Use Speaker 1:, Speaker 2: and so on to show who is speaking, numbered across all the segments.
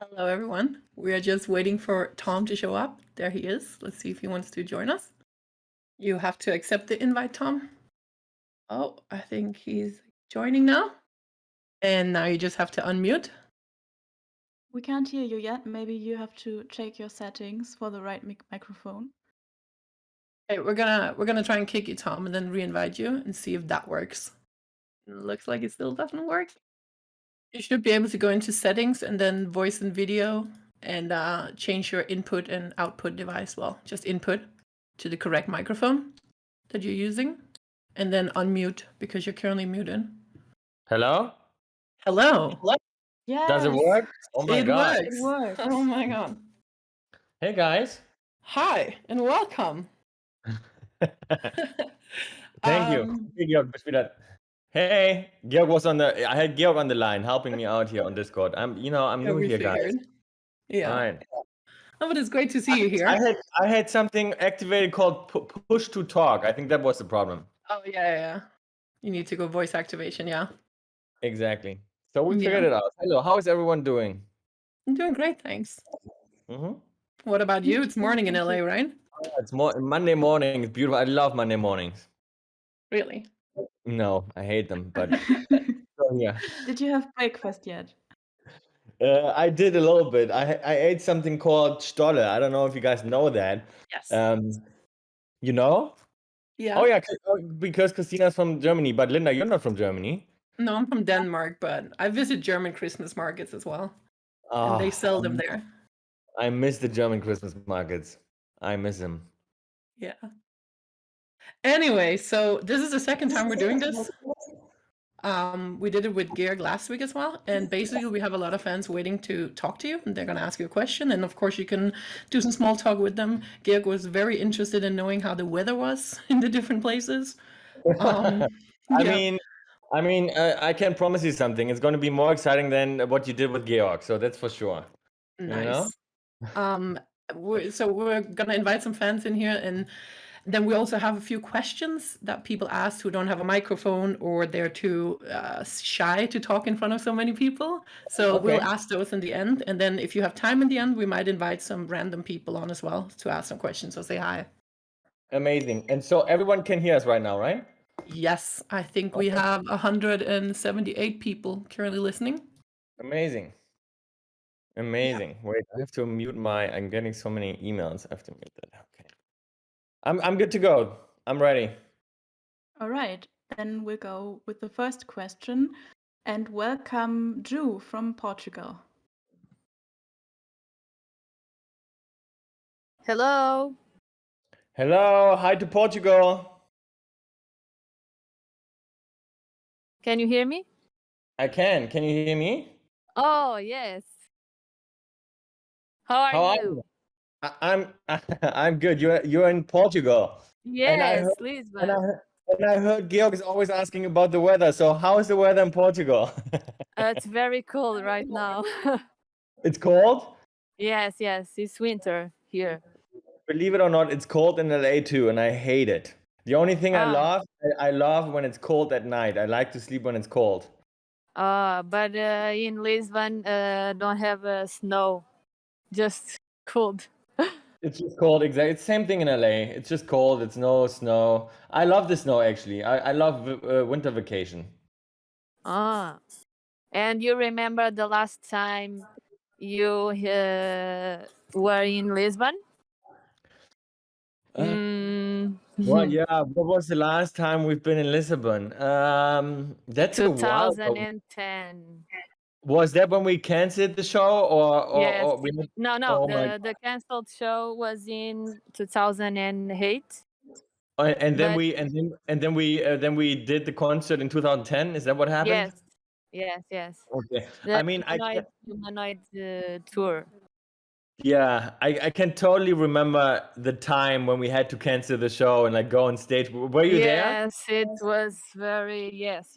Speaker 1: Hello, everyone. We are just waiting for Tom to show up. There he is. Let's see if he wants to join us. You have to accept the invite, Tom. Oh, I think he's joining now. And now you just have to unmute.
Speaker 2: We can't hear you yet. Maybe you have to check your settings for the right microphone.
Speaker 1: Okay, we're gonna try and kick you, Tom, and then re-invite you and see if that works. Looks like it still doesn't work. You should be able to go into settings and then voice and video and change your input and output device. Well, just input to the correct microphone that you're using, and then unmute because you're currently muted.
Speaker 3: Hello?
Speaker 1: Hello.
Speaker 2: Yes.
Speaker 3: Does it work? Oh my
Speaker 1: It
Speaker 3: god.
Speaker 1: works.
Speaker 2: It works.
Speaker 1: Oh my god.
Speaker 3: Hey guys.
Speaker 1: Hi and welcome.
Speaker 3: Thank you. Hey, Georg, bist wieder. Hey, Georg was I had Georg on the line helping me out here on Discord. I'm new
Speaker 1: we
Speaker 3: here, guys.
Speaker 1: figured. Yeah.
Speaker 3: Right.
Speaker 1: Oh, but it's great to see you here.
Speaker 3: I had something activated called push to talk. I think that was the problem.
Speaker 1: Oh yeah. You need to go voice activation, yeah.
Speaker 3: Exactly. So we figured it out. Hello, how is everyone doing?
Speaker 1: I'm doing great, thanks.
Speaker 3: Mm-hmm.
Speaker 1: What about you? It's morning in LA, right?
Speaker 3: It's Monday morning. It's beautiful. I love Monday mornings.
Speaker 1: Really?
Speaker 3: No, I hate them, but yeah.
Speaker 2: Did you have breakfast yet?
Speaker 3: I did a little bit. I ate something called Stolle. I don't know if you guys know that.
Speaker 1: Yes.
Speaker 3: You know?
Speaker 1: Yeah.
Speaker 3: Oh yeah, because Christina's from Germany, but Linda, you're not from Germany.
Speaker 1: No, I'm from Denmark, but I visit German Christmas markets as well. And they sell them there.
Speaker 3: I miss the German Christmas markets. I miss them.
Speaker 1: Yeah. Anyway, so this is the second time we're doing this. We did it with Georg last week as well, and basically we have a lot of fans waiting to talk to you, and they're going to ask you a question, and of course you can do some small talk with them. Georg was very interested in knowing how the weather was in the different places.
Speaker 3: I mean, I can promise you something. It's going to be more exciting than what you did with Georg, so that's for sure.
Speaker 1: Nice. You know? So we're going to invite some fans in here, and then we also have a few questions that people ask who don't have a microphone or they're too shy to talk in front of so many people. So we'll ask those in the end. And then if you have time in the end, we might invite some random people on as well to ask some questions or say hi.
Speaker 3: Amazing. And so everyone can hear us right now, right?
Speaker 1: Yes, I think we have 178 people currently listening.
Speaker 3: Amazing. Amazing. Yeah. Wait, I have to mute I'm getting so many emails. I have to mute that. Okay. I'm good to go. I'm ready.
Speaker 2: All right. Then we'll go with the first question. And welcome, Drew from Portugal.
Speaker 4: Hello.
Speaker 3: Hello. Hi to Portugal.
Speaker 4: Can you hear me?
Speaker 3: I can. Can you hear me?
Speaker 4: Oh, yes. How are you?
Speaker 3: I'm good. You're in Portugal.
Speaker 4: Yes, Lisbon.
Speaker 3: And I heard Georg is always asking about the weather. So how is the weather in Portugal?
Speaker 4: It's very cold right now.
Speaker 3: It's cold?
Speaker 4: Yes, it's winter here.
Speaker 3: Believe it or not, it's cold in LA too, and I hate it. The only thing I love when it's cold at night. I like to sleep when it's cold.
Speaker 4: But in Lisbon, don't have snow, just cold.
Speaker 3: It's just cold, exactly. It's the same thing in LA. It's just cold. It's no snow. I love the snow actually. I love winter vacation.
Speaker 4: And you remember the last time you were in Lisbon?
Speaker 3: Well, yeah. What was the last time we've been in Lisbon? That's
Speaker 4: 2010.
Speaker 3: Was that when we canceled the show, or
Speaker 4: yes?
Speaker 3: Or
Speaker 4: no. The canceled show was in 2008.
Speaker 3: And then we did the concert in 2010. Is that what happened?
Speaker 4: Yes.
Speaker 3: Okay.
Speaker 4: The humanoid tour.
Speaker 3: Yeah, I can totally remember the time when we had to cancel the show and go on stage. Were you there?
Speaker 4: Yes, it was very yes.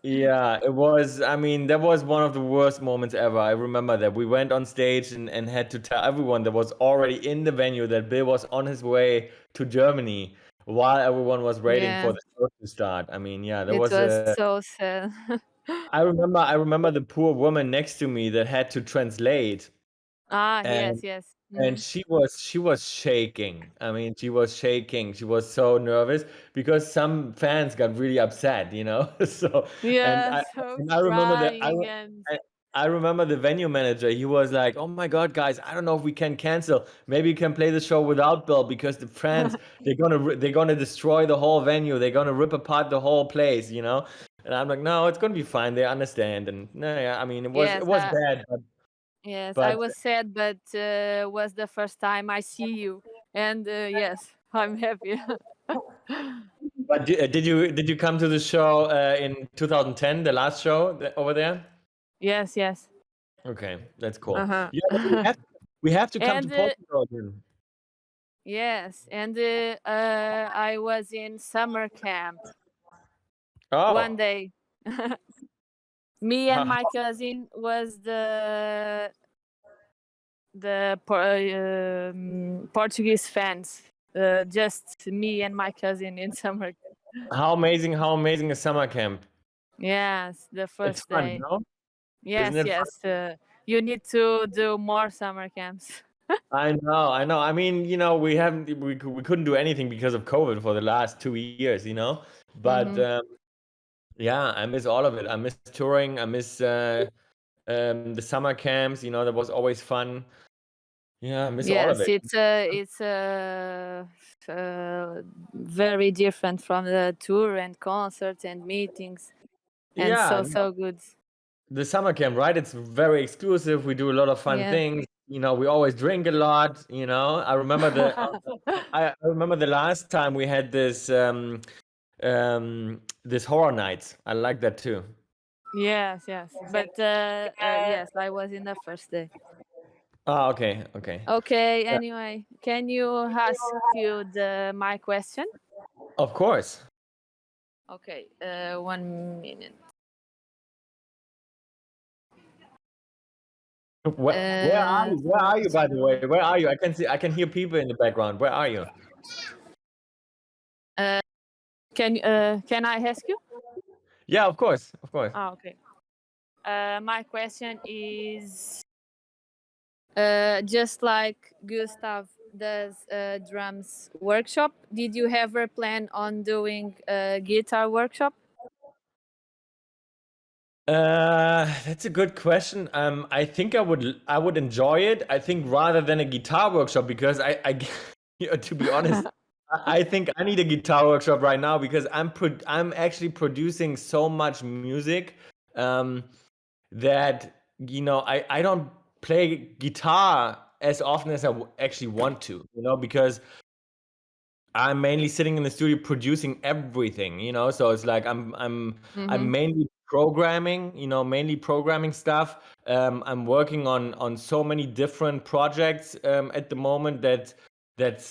Speaker 3: Yeah, it was. I mean, that was one of the worst moments ever. I remember that we went on stage and had to tell everyone that was already in the venue that Bill was on his way to Germany while everyone was waiting for the show to start. I mean, yeah, that was
Speaker 4: so sad.
Speaker 3: I remember the poor woman next to me that had to translate,
Speaker 4: Ah,
Speaker 3: and
Speaker 4: yes.
Speaker 3: and she was shaking. I mean, she was shaking. She was so nervous because some fans got really upset, you know. So and
Speaker 4: Yeah,
Speaker 3: I
Speaker 4: so
Speaker 3: and I remember that
Speaker 4: crying and
Speaker 3: I remember the venue manager. He was like, "Oh my God, guys, I don't know if we can cancel. Maybe you can play the show without Bill because the fans they're gonna destroy the whole venue. They're gonna rip apart the whole place, you know." And I'm like, "No, it's gonna be fine. They understand." And no, yeah, I mean, it
Speaker 4: yes,
Speaker 3: was bad,
Speaker 4: yes, I
Speaker 3: but
Speaker 4: was sad, but was the first time I see you, and yes, I'm happy.
Speaker 3: but did you come to the show in 2010, the last show over there?
Speaker 4: Yes.
Speaker 3: Okay, that's cool.
Speaker 4: Uh-huh.
Speaker 3: Yeah, but we have to come to
Speaker 4: And
Speaker 3: Portugal again.
Speaker 4: yes, and I was in summer camp one
Speaker 3: Oh,
Speaker 4: day. Me
Speaker 3: how,
Speaker 4: and my cousin was the Portuguese fans. Just me and my cousin in summer.
Speaker 3: how amazing is summer camp?
Speaker 4: Yes, the
Speaker 3: It's
Speaker 4: first
Speaker 3: fun,
Speaker 4: day.
Speaker 3: no? Isn't it fun?
Speaker 4: Yes. You need to do more summer camps.
Speaker 3: I know. I mean, you know, we couldn't do anything because of COVID for the last 2 years, you know. But
Speaker 4: Mhm.
Speaker 3: yeah, I miss all of it. I miss touring. I miss the summer camps. You know, that was always fun. Yeah, I miss all of
Speaker 4: Yes,
Speaker 3: it.
Speaker 4: it's very different from the tour and concerts and meetings, and
Speaker 3: Yeah, no,
Speaker 4: so good.
Speaker 3: the summer camp, right? It's very exclusive. We do a lot of fun
Speaker 4: Yes.
Speaker 3: things. You know, we always drink a lot. You know, I remember I remember the last time we had this horror nights. I like that too.
Speaker 4: Yes. But yes, I was in the first day.
Speaker 3: Oh, okay.
Speaker 4: Okay.
Speaker 3: Yeah,
Speaker 4: Anyway, can you ask you my question?
Speaker 3: of course.
Speaker 4: Okay. 1 minute.
Speaker 3: Where are you? Where are you, by the way? Where are you? I can hear people in the background. Where are you?
Speaker 4: Can I ask you?
Speaker 3: Yeah, of course.
Speaker 4: Ah, okay. My question is just like Gustav does drums workshop. Did you ever plan on doing a guitar workshop?
Speaker 3: That's a good question. I think I would enjoy it. I think rather than a guitar workshop because you know, to be honest, I think I need a guitar workshop right now because I'm actually producing so much music, that you know I don't play guitar as often as I actually want to, you know, because I'm mainly sitting in the studio producing everything, you know. So it's like I'm
Speaker 4: Mhm.
Speaker 3: mainly programming, you know, mainly programming stuff. I'm working on so many different projects at the moment that's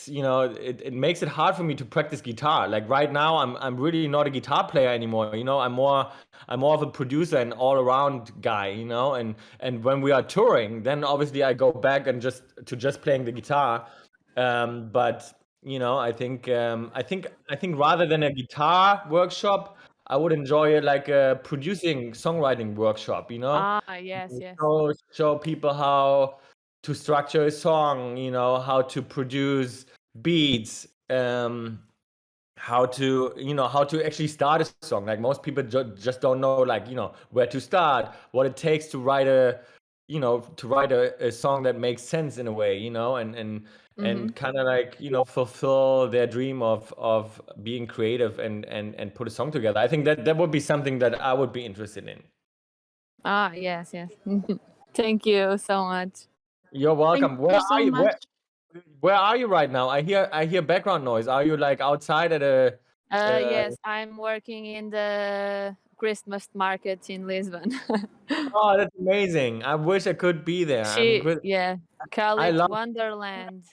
Speaker 3: you know it makes it hard for me to practice guitar. Like right now, I'm really not a guitar player anymore. You know, I'm more of a producer and all around guy. You know, and when we are touring, then obviously I go back and just playing the guitar. But you know, I think rather than a guitar workshop, I would enjoy it like a producing songwriting workshop, you know.
Speaker 4: Ah, yes.
Speaker 3: Show people how to structure a song, you know, how to produce beats, how to actually start a song. Like most people just don't know, like, you know, where to start, what it takes to write a song that makes sense in a way, you know, and kind of like, you know, fulfill their dream of being creative and put a song together. I think that would be something that I would be interested in.
Speaker 4: Ah, yes. Thank you so much.
Speaker 3: You're welcome.
Speaker 2: Thank
Speaker 3: Where
Speaker 2: you
Speaker 3: are
Speaker 2: so
Speaker 3: you?
Speaker 2: much.
Speaker 3: Where are you right now? I hear background noise. Are you like outside at a
Speaker 4: Yes, I'm working in the Christmas market in Lisbon.
Speaker 3: Oh, that's amazing. I wish I could be there. I mean,
Speaker 4: Call
Speaker 3: I
Speaker 4: it
Speaker 3: love
Speaker 4: Wonderland.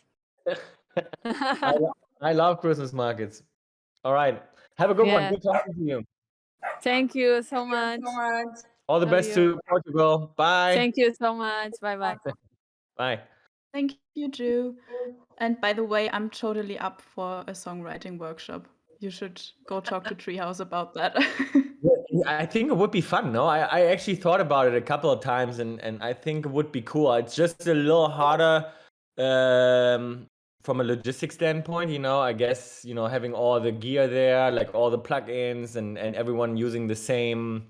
Speaker 3: I, I love Christmas markets. All right. Have a good one.
Speaker 4: Yeah.
Speaker 3: Good talking to you.
Speaker 4: Thank you so much.
Speaker 3: All the
Speaker 4: Love
Speaker 3: best
Speaker 4: you.
Speaker 3: to Portugal. Bye.
Speaker 4: Thank you so much. Bye.
Speaker 3: Bye.
Speaker 2: Thank you, Drew. And by the way, I'm totally up for a songwriting workshop. You should go talk to Treehouse about that.
Speaker 3: Yeah, I think it would be fun. No, I actually thought about it a couple of times, and I think it would be cool. It's just a little harder from a logistics standpoint. I guess having all the gear there, like all the plugins, and everyone using the same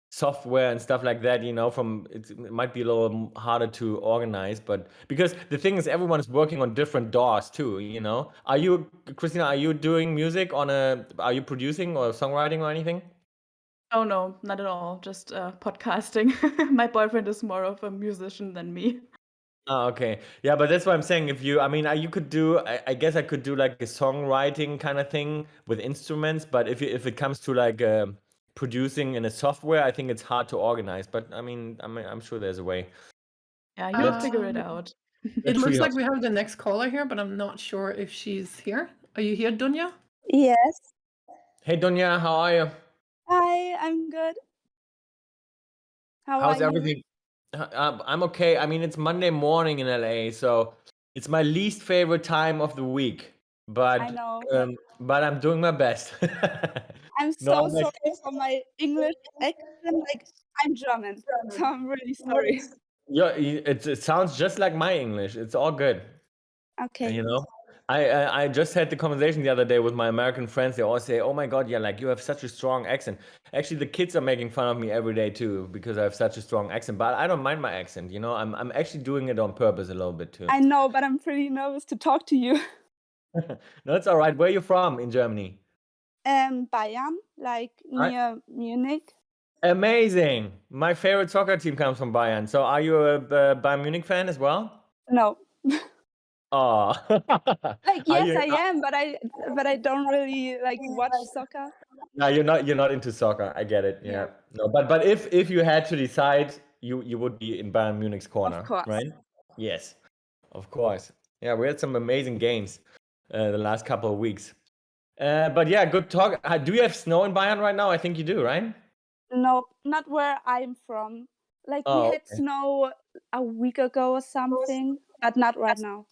Speaker 3: software and stuff like that. It might be a little harder to organize, but because the thing is, everyone is working on different DAWs too. Are you, Christina? Are you doing music Are you producing or songwriting or anything?
Speaker 2: Oh no, not at all. Just podcasting. My boyfriend is more of a musician than me.
Speaker 3: Oh, okay. Yeah, but that's what I'm saying. If you, I mean, you could do, I guess I could do like a songwriting kind of thing with instruments, but if it comes to like producing in a software, I think it's hard to organize. But I'm sure there's a way.
Speaker 2: Yeah, you'll figure it
Speaker 1: Um,
Speaker 2: out.
Speaker 1: It looks like we have the next caller here, but I'm not sure if she's here. Are you here, Dunya?
Speaker 5: Yes.
Speaker 3: Hey, Donya, how are you?
Speaker 5: Hi, I'm good. How
Speaker 3: How's
Speaker 5: are you?
Speaker 3: everything? I'm okay. I mean, it's Monday morning in LA, so it's my least favorite time of the week. But
Speaker 5: I know.
Speaker 3: but I'm doing my best.
Speaker 5: I'm
Speaker 3: No,
Speaker 5: so
Speaker 3: I'm like,
Speaker 5: sorry for my English accent. Like, I'm German, so I'm really sorry.
Speaker 3: yeah, it sounds just like my English. It's all good.
Speaker 5: Okay.
Speaker 3: I just had the conversation the other day with my American friends. They all say, "Oh my God, yeah, like you have such a strong accent." Actually, the kids are making fun of me every day too because I have such a strong accent. But I don't mind my accent. I'm actually doing it on purpose a little bit too.
Speaker 5: I know, but I'm pretty nervous to talk to you.
Speaker 3: No, it's all right. Where are you from in Germany?
Speaker 5: Bayern, like near Munich.
Speaker 3: Amazing. My favorite soccer team comes from Bayern. So are you a Bayern Munich fan as well?
Speaker 5: No.
Speaker 3: Oh.
Speaker 5: Like, yes, I am, but I don't really like watch soccer.
Speaker 3: No, you're not into soccer. I get it. Yeah. No, but if you had to decide, you would be in Bayern Munich's corner,
Speaker 5: Of course.
Speaker 3: right? Yes, of course. Yeah, we had some amazing games the last couple of weeks. But yeah, good talk. Do you have snow in Bayern right now? I think you do, right?
Speaker 5: No, not where I'm from. Like, we
Speaker 3: Oh,
Speaker 5: had
Speaker 3: okay.
Speaker 5: snow a week ago or something, but not right now.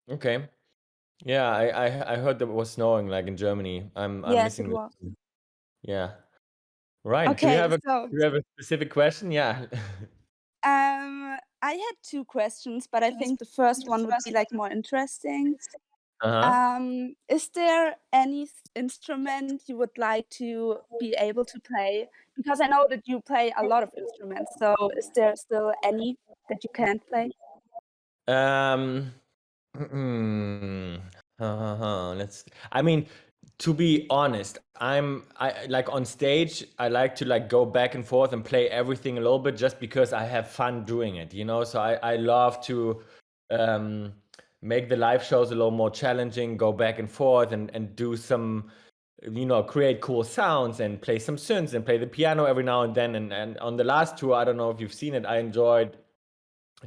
Speaker 3: Okay. Yeah, I heard that it was snowing like in Germany. I'm
Speaker 5: Yes,
Speaker 3: missing
Speaker 5: it was.
Speaker 3: this. Yeah. Right.
Speaker 5: Okay, so
Speaker 3: Do you have a specific question? Yeah.
Speaker 5: I had two questions, but I think the first one would be like more interesting.
Speaker 3: Uh-huh.
Speaker 5: Is there any instrument you would like to be able to play? Because I know that you play a lot of instruments, so is there still any that you can't play?
Speaker 3: I mean, to be honest, I like on stage, I like to like go back and forth and play everything a little bit just because I have fun doing it, So I love to make the live shows a little more challenging, go back and forth and do some, create cool sounds and play some synths and play the piano every now and then. And on the last tour, I don't know if you've seen it, I enjoyed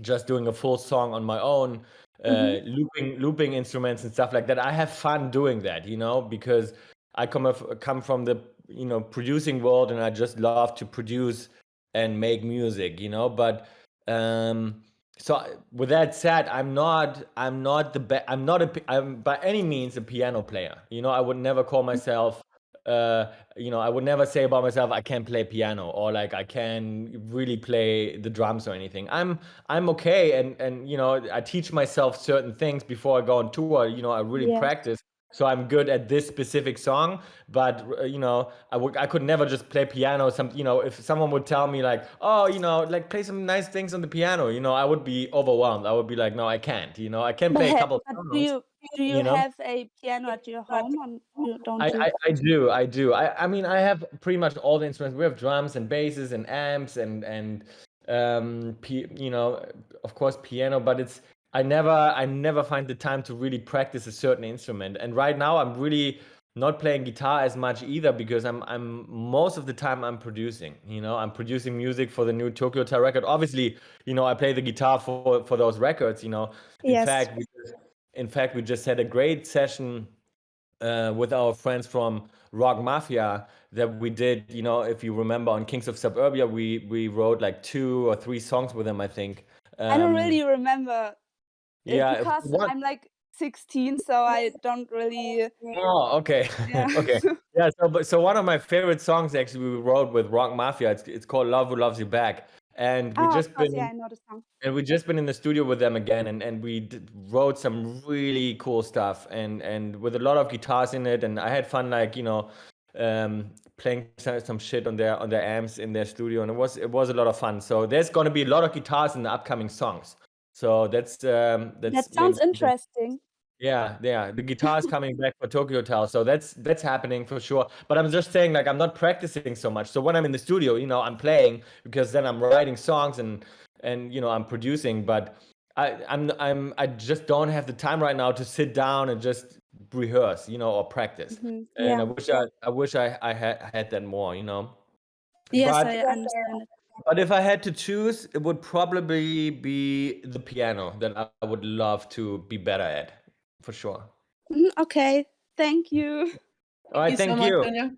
Speaker 3: just doing a full song on my own, looping instruments and stuff like that. I have fun doing that, because I come from the producing world, and I just love to produce and make music, But so with that said, I'm by any means a piano player. I would never call myself. I would never say about myself I can't play piano or like I can really play the drums or anything. I'm okay, and I teach myself certain things before I go on tour. I really practice, so I'm good at this specific song. But I could never just play piano. If someone would tell me like, oh, like play some nice things on the piano, I would be overwhelmed. I would be like, no, I can't. I can play a couple of songs.
Speaker 5: Do you have a piano at your home, or don't you?
Speaker 3: I do. I mean, I have pretty much all the instruments. We have drums and basses and amps and of course piano, but I never find the time to really practice a certain instrument. And right now I'm really not playing guitar as much either because I'm most of the time I'm producing. I'm producing music for the new Tokyo Hotel record. Obviously, I play the guitar for those records.
Speaker 5: Yes.
Speaker 3: In fact, we just had a great session with our friends from Rock Mafia that we did. If you remember, on Kings of Suburbia, we wrote like 2 or 3 songs with them, I think.
Speaker 5: I don't really remember.
Speaker 3: Yeah,
Speaker 5: because
Speaker 3: one-
Speaker 5: I'm like 16, so I don't really.
Speaker 3: Oh, okay.
Speaker 5: Yeah.
Speaker 3: Okay. Yeah, so one of my favorite songs actually we wrote with Rock Mafia, it's called Love Who Loves You Back. And we
Speaker 5: Oh, of
Speaker 3: just
Speaker 5: course,
Speaker 3: been
Speaker 5: yeah, I know the song.
Speaker 3: and we just been in the studio with them again, and we wrote some really cool stuff, and with a lot of guitars in it, and I had fun, like, playing some shit on their amps in their studio, and it was a lot of fun. So there's gonna be a lot of guitars in the upcoming songs. So that's
Speaker 5: That sounds
Speaker 3: maybe-
Speaker 5: interesting.
Speaker 3: Yeah, the guitar is coming back for Tokyo Hotel, so that's happening for sure. But I'm just saying, like, I'm not practicing so much. So when I'm in the studio, I'm playing, because then I'm writing songs and I'm producing. But I just don't have the time right now to sit down and just rehearse, or practice. And
Speaker 5: Yeah.
Speaker 3: I wish I had that more,
Speaker 5: Yes,
Speaker 3: But-
Speaker 5: I understand it.
Speaker 3: But if I had to choose, it would probably be the piano that I would love to be better at, for sure.
Speaker 5: Okay, thank you.
Speaker 3: All right,
Speaker 1: so
Speaker 3: thank
Speaker 1: much,
Speaker 3: you.
Speaker 1: Anja.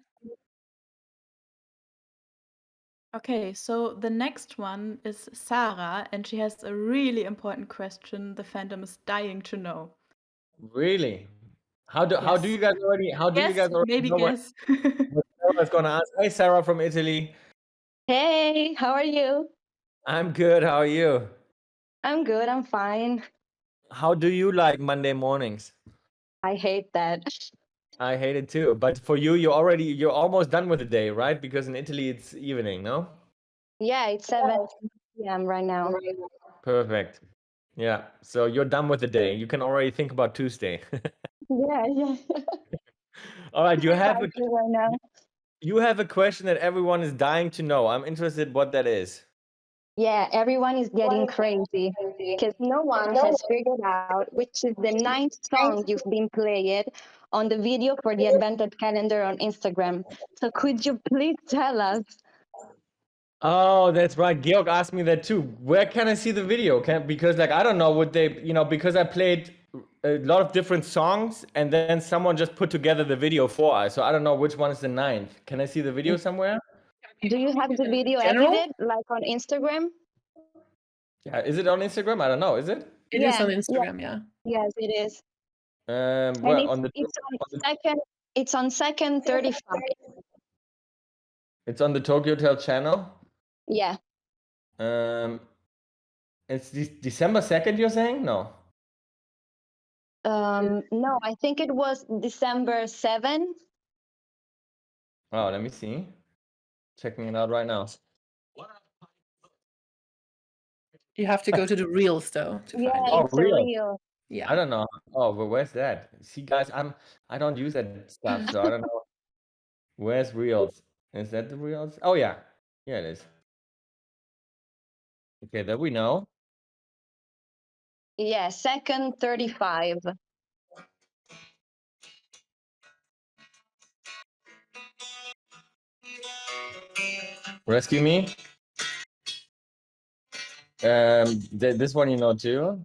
Speaker 2: Okay, so the next one is Sarah, and she has a really important question the fandom is dying to know.
Speaker 3: Really? How do
Speaker 2: Yes.
Speaker 3: you guys already
Speaker 2: Maybe
Speaker 3: know
Speaker 2: guess.
Speaker 3: what Sarah's gonna ask? Hey, Sarah from Italy.
Speaker 6: Hey, how are you?
Speaker 3: I'm good. How are you?
Speaker 6: I'm good, I'm fine.
Speaker 3: How do you like Monday mornings?
Speaker 6: I hate that.
Speaker 3: I hate it too. But for you, you're almost done with the day, right? Because in Italy it's evening, no?
Speaker 6: Yeah, it's 7 p.m. right now.
Speaker 3: Perfect. Yeah. So you're done with the day. You can already think about Tuesday.
Speaker 6: Yeah.
Speaker 3: All right. You have
Speaker 6: Excited right now.
Speaker 3: a question that everyone is dying to know. I'm interested what that is.
Speaker 6: Yeah, everyone is getting crazy because no one has figured out which is the 9th song you've been played on the video for the Advented Calendar on Instagram. So could you please tell us?
Speaker 3: Oh, that's right. Georg asked me that too. Where can I see the video? Because like I don't know, would they, because I played a lot of different songs and then someone just put together the video for us. So I don't know which one is the 9th. Can I see the video somewhere?
Speaker 6: Do you have the video
Speaker 1: General?
Speaker 6: edited, like on Instagram?
Speaker 3: Yeah, is it on Instagram? I don't know. Is it?
Speaker 1: It is
Speaker 6: Yeah,
Speaker 1: on
Speaker 6: yeah.
Speaker 1: Instagram, yeah.
Speaker 6: Yes, it is.
Speaker 3: Where
Speaker 6: And
Speaker 3: on the
Speaker 6: it's on second 35.
Speaker 3: It's on the Tokyo Hotel channel.
Speaker 6: Yeah.
Speaker 3: It's December 2nd, you're saying? No.
Speaker 6: No, I think it was December 7th.
Speaker 3: Oh, let me see. Checking it out right now.
Speaker 1: You have to go to the reels though to
Speaker 6: Yeah,
Speaker 1: find it.
Speaker 3: Oh,
Speaker 6: it's a
Speaker 3: real?
Speaker 6: real.
Speaker 3: I
Speaker 1: Yeah.
Speaker 3: don't know. Oh, but where's that? See, guys, I don't use that stuff, so I don't know. Where's Reels? Is that the Reels? Oh yeah, yeah it is. Okay, that we know.
Speaker 6: Yeah, second 35.
Speaker 3: Rescue Me. This one you know too.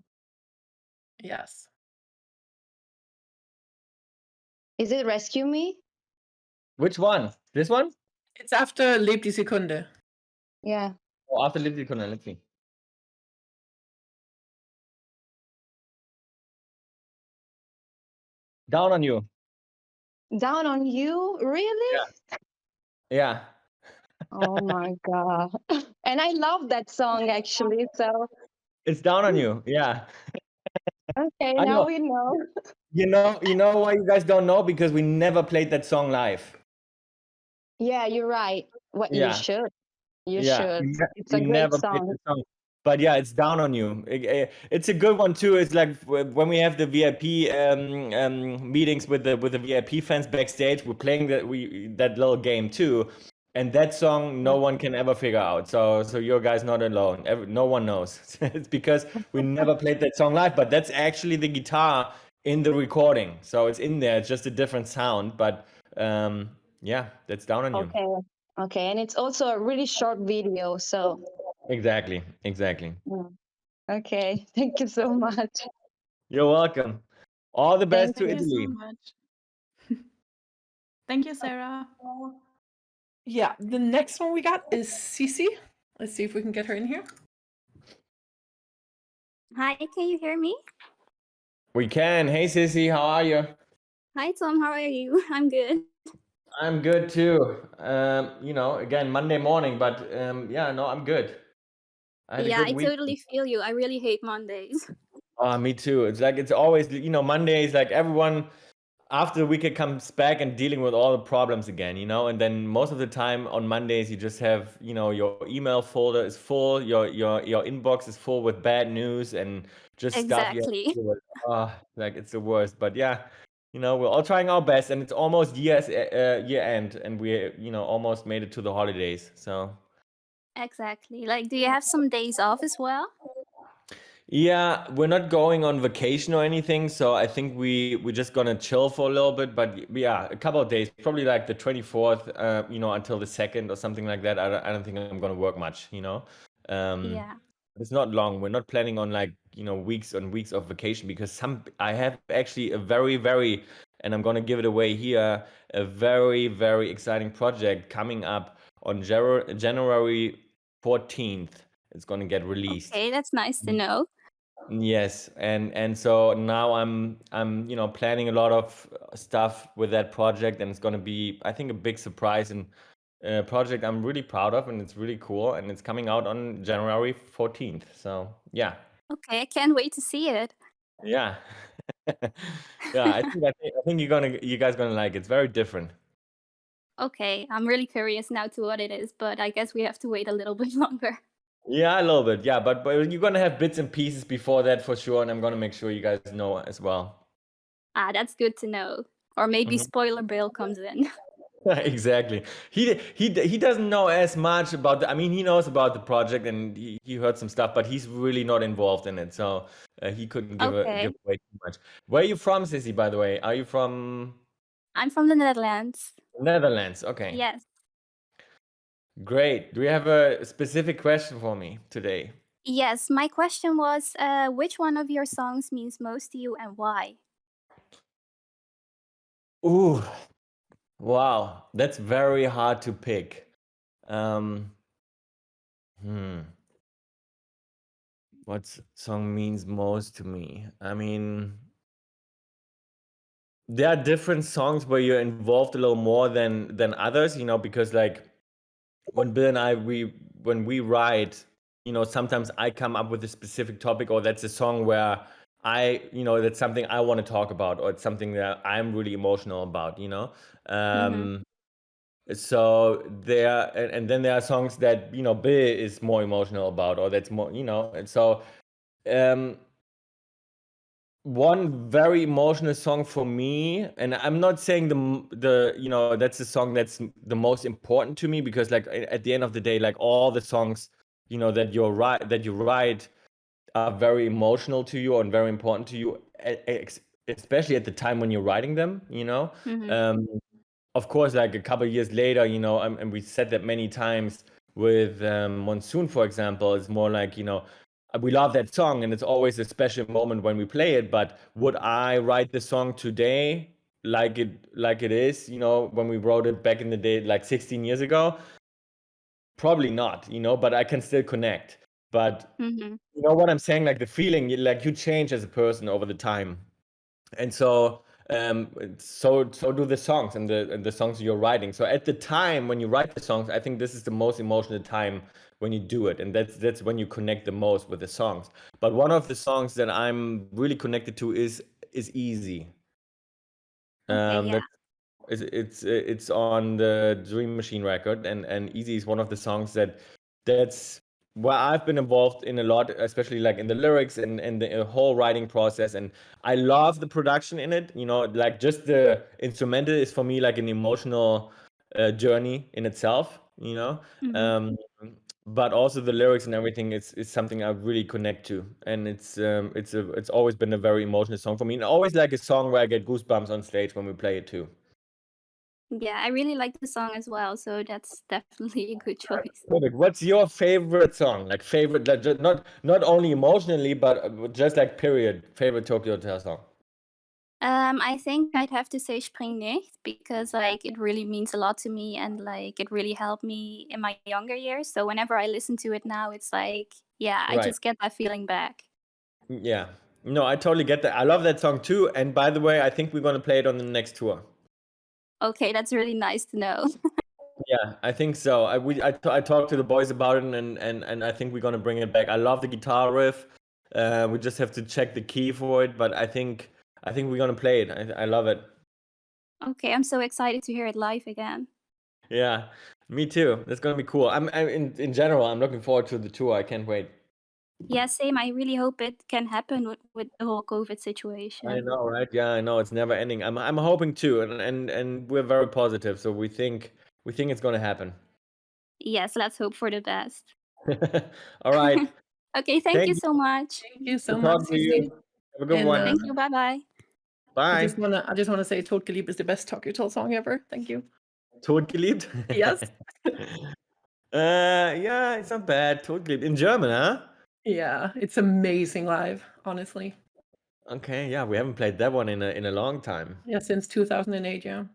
Speaker 1: Yes.
Speaker 6: Is it Rescue Me?
Speaker 3: Which one? This one?
Speaker 1: It's after Leb die Sekunde.
Speaker 6: Yeah.
Speaker 3: Oh, after Lively Corner. Let's see. Down on You.
Speaker 6: Down on You? Really?
Speaker 3: Yeah.
Speaker 6: Oh my God. And I love that song actually. So,
Speaker 3: It's Down on You. Yeah.
Speaker 6: okay,
Speaker 3: I
Speaker 6: now
Speaker 3: know.
Speaker 6: we know.
Speaker 3: You know why you guys don't know? Because we never played that song live.
Speaker 6: Yeah, you're right. What
Speaker 3: Yeah.
Speaker 6: you should. You
Speaker 3: Yeah,
Speaker 6: should. It's a
Speaker 3: we
Speaker 6: great
Speaker 3: never played
Speaker 6: song.
Speaker 3: the song. But yeah, it's Down on You. It's a good one too. It's like when we have the VIP meetings with the VIP fans backstage, we're playing that little game too. And that song, no one can ever figure out. So you guys not alone. No one knows. It's because we never played that song live. But that's actually the guitar in the recording. So it's in there. It's just a different sound. But yeah, that's Down on You.
Speaker 6: Okay. And it's also a really short video. So,
Speaker 3: Exactly.
Speaker 6: okay. Thank you so much.
Speaker 3: You're welcome. All the best to
Speaker 2: Thank you
Speaker 3: Italy.
Speaker 2: so much. Thank you, Sarah.
Speaker 1: Yeah, the next one we got is Cici. Let's see if we can get her in here.
Speaker 7: Hi, can you hear me?
Speaker 3: We can. Hey, Sissy, how are you?
Speaker 7: Hi Tom, how are you? I'm good.
Speaker 3: I'm good too. Again, Monday morning, but yeah, no, I'm good. I had a
Speaker 7: Yeah,
Speaker 3: good
Speaker 7: I
Speaker 3: week.
Speaker 7: totally feel you. I really hate Mondays.
Speaker 3: Me too. It's like it's always, Mondays, like everyone after the weekend comes back and dealing with all the problems again, and then most of the time on Mondays you just have, your email folder is full, your inbox is full with bad news and just stuff you have
Speaker 7: Exactly.
Speaker 3: to deal with. Like it's the worst. But yeah, we're all trying our best, and it's almost year end, and we, almost made it to the holidays. So
Speaker 7: Exactly. Like, do you have some days off as well?
Speaker 3: yeah, we're not going on vacation or anything, so I think we're just gonna chill for a little bit. But yeah, a couple of days, probably like the 24th, until the 2nd or something like that. I don't think I'm gonna work much,
Speaker 7: Yeah.
Speaker 3: It's not long. We're not planning on like, weeks and weeks of vacation because I have actually a very, very, and I'm gonna give it away here, a very, very exciting project coming up on January 14th. It's gonna get released.
Speaker 7: Okay, that's nice to know.
Speaker 3: Yes, and so now I'm planning a lot of stuff with that project, and it's going to be, I think, a big surprise and a project I'm really proud of, and it's really cool, and it's coming out on January 14th. So yeah,
Speaker 7: Okay, I can't wait to see it.
Speaker 3: yeah, yeah. I think you guys gonna like it. It's very different.
Speaker 7: Okay, I'm really curious now to what it is, but I guess we have to wait a little bit longer.
Speaker 3: Yeah, a little bit. Yeah, but you're gonna have bits and pieces before that for sure, and I'm gonna make sure you guys know as well.
Speaker 7: Ah, that's good to know. Or maybe
Speaker 3: Mhm.
Speaker 7: spoiler Bill comes in.
Speaker 3: Exactly. He doesn't know as much about I mean, he knows about the project and he heard some stuff, but he's really not involved in it. So he couldn't give
Speaker 7: Okay.
Speaker 3: away too much. Where are you from, Sissy, by the way? Are you from
Speaker 7: I'm from the Netherlands.
Speaker 3: Netherlands? Okay.
Speaker 7: Yes.
Speaker 3: Great. Do you have a specific question for me today?
Speaker 7: Yes, my question was which one of your songs means most to you and why?
Speaker 3: Ooh, wow. That's very hard to pick. Um, hmm. What song means most to me? I mean, there are different songs where you're involved a little more than others, because like when Bill and I when we write, sometimes I come up with a specific topic, or that's a song where that's something I want to talk about, or it's something that I'm really emotional about,
Speaker 7: Mhm.
Speaker 3: so there and then there are songs that Bill is more emotional about, or that's more, and so um one very emotional song for me, and I'm not saying that's the song that's the most important to me, because like at the end of the day, like all the songs that you write are very emotional to you and very important to you, especially at the time when you're writing them,
Speaker 7: Mhm.
Speaker 3: of course, like a couple of years later, and we said that many times with Monsoon, for example, it's more like, we love that song and it's always a special moment when we play it. But would I write the song today like it is, when we wrote it back in the day, like 16 years ago? Probably not, but I can still connect. But
Speaker 7: Mhm.
Speaker 3: you know what I'm saying? Like the feeling, like you change as a person over the time. And so so do the songs and the songs you're writing. So at the time when you write the songs, I think this is the most emotional time when you do it, and that's when you connect the most with the songs. But one of the songs that I'm really connected to is Easy.
Speaker 7: Okay, yeah.
Speaker 3: That it's on the Dream Machine record, and Easy is one of the songs that's where I've been involved in a lot, especially like in the lyrics and the whole writing process. And I love the production in it. Like just the instrumental is for me like an emotional journey in itself.
Speaker 7: Mhm.
Speaker 3: Um, but also the lyrics and everything is something I really connect to, and it's always been a very emotional song for me, and always like a song where I get goosebumps on stage when we play it too.
Speaker 7: Yeah, I really like the song as well, so that's definitely a good choice.
Speaker 3: Perfect. What's your favorite song? Like favorite, like not only emotionally, but just like period favorite Tokyo Hotel song.
Speaker 7: I think I'd have to say Spring Nicht because like it really means a lot to me and like it really helped me in my younger years. So whenever I listen to it now, it's like, yeah, I
Speaker 3: Right.
Speaker 7: just get that feeling back.
Speaker 3: Yeah. No, I totally get that. I love that song too. And by the way, I think we're gonna play it on the next tour.
Speaker 7: Okay, that's really nice to know.
Speaker 3: Yeah, I think so. I talked to the boys about it, and I think we're gonna bring it back. I love the guitar riff. We just have to check the key for it, but I think we're gonna play it. I love it.
Speaker 7: Okay, I'm so excited to hear it live again.
Speaker 3: Yeah, me too. That's gonna be cool. I'm in general, I'm looking forward to the tour. I can't wait.
Speaker 7: Yeah, same. I really hope it can happen with the whole COVID
Speaker 3: I
Speaker 7: situation.
Speaker 3: know, right? Yeah, I know. It's never ending. I'm hoping too, and we're very positive. So we think it's gonna happen.
Speaker 7: Yes, let's hope for the best.
Speaker 3: All right.
Speaker 7: Okay, thank
Speaker 3: Thank
Speaker 7: you
Speaker 3: you.
Speaker 7: so much.
Speaker 1: Thank you so
Speaker 3: Good
Speaker 1: much,
Speaker 3: talking to you.
Speaker 1: Susie.
Speaker 3: Have a good
Speaker 1: And,
Speaker 3: one.
Speaker 7: Thank you. Bye bye.
Speaker 3: Bye.
Speaker 1: I just wanna say Totgeliebt is the best Tokyo Hotel song ever. Thank you.
Speaker 3: Totgeliebt?
Speaker 1: Yes.
Speaker 3: Yeah, it's not bad. Totgeliebt in German, huh?
Speaker 1: Yeah, it's amazing live, honestly.
Speaker 3: Okay, yeah, we haven't played that one in a long time.
Speaker 1: Yeah, since 2008, yeah.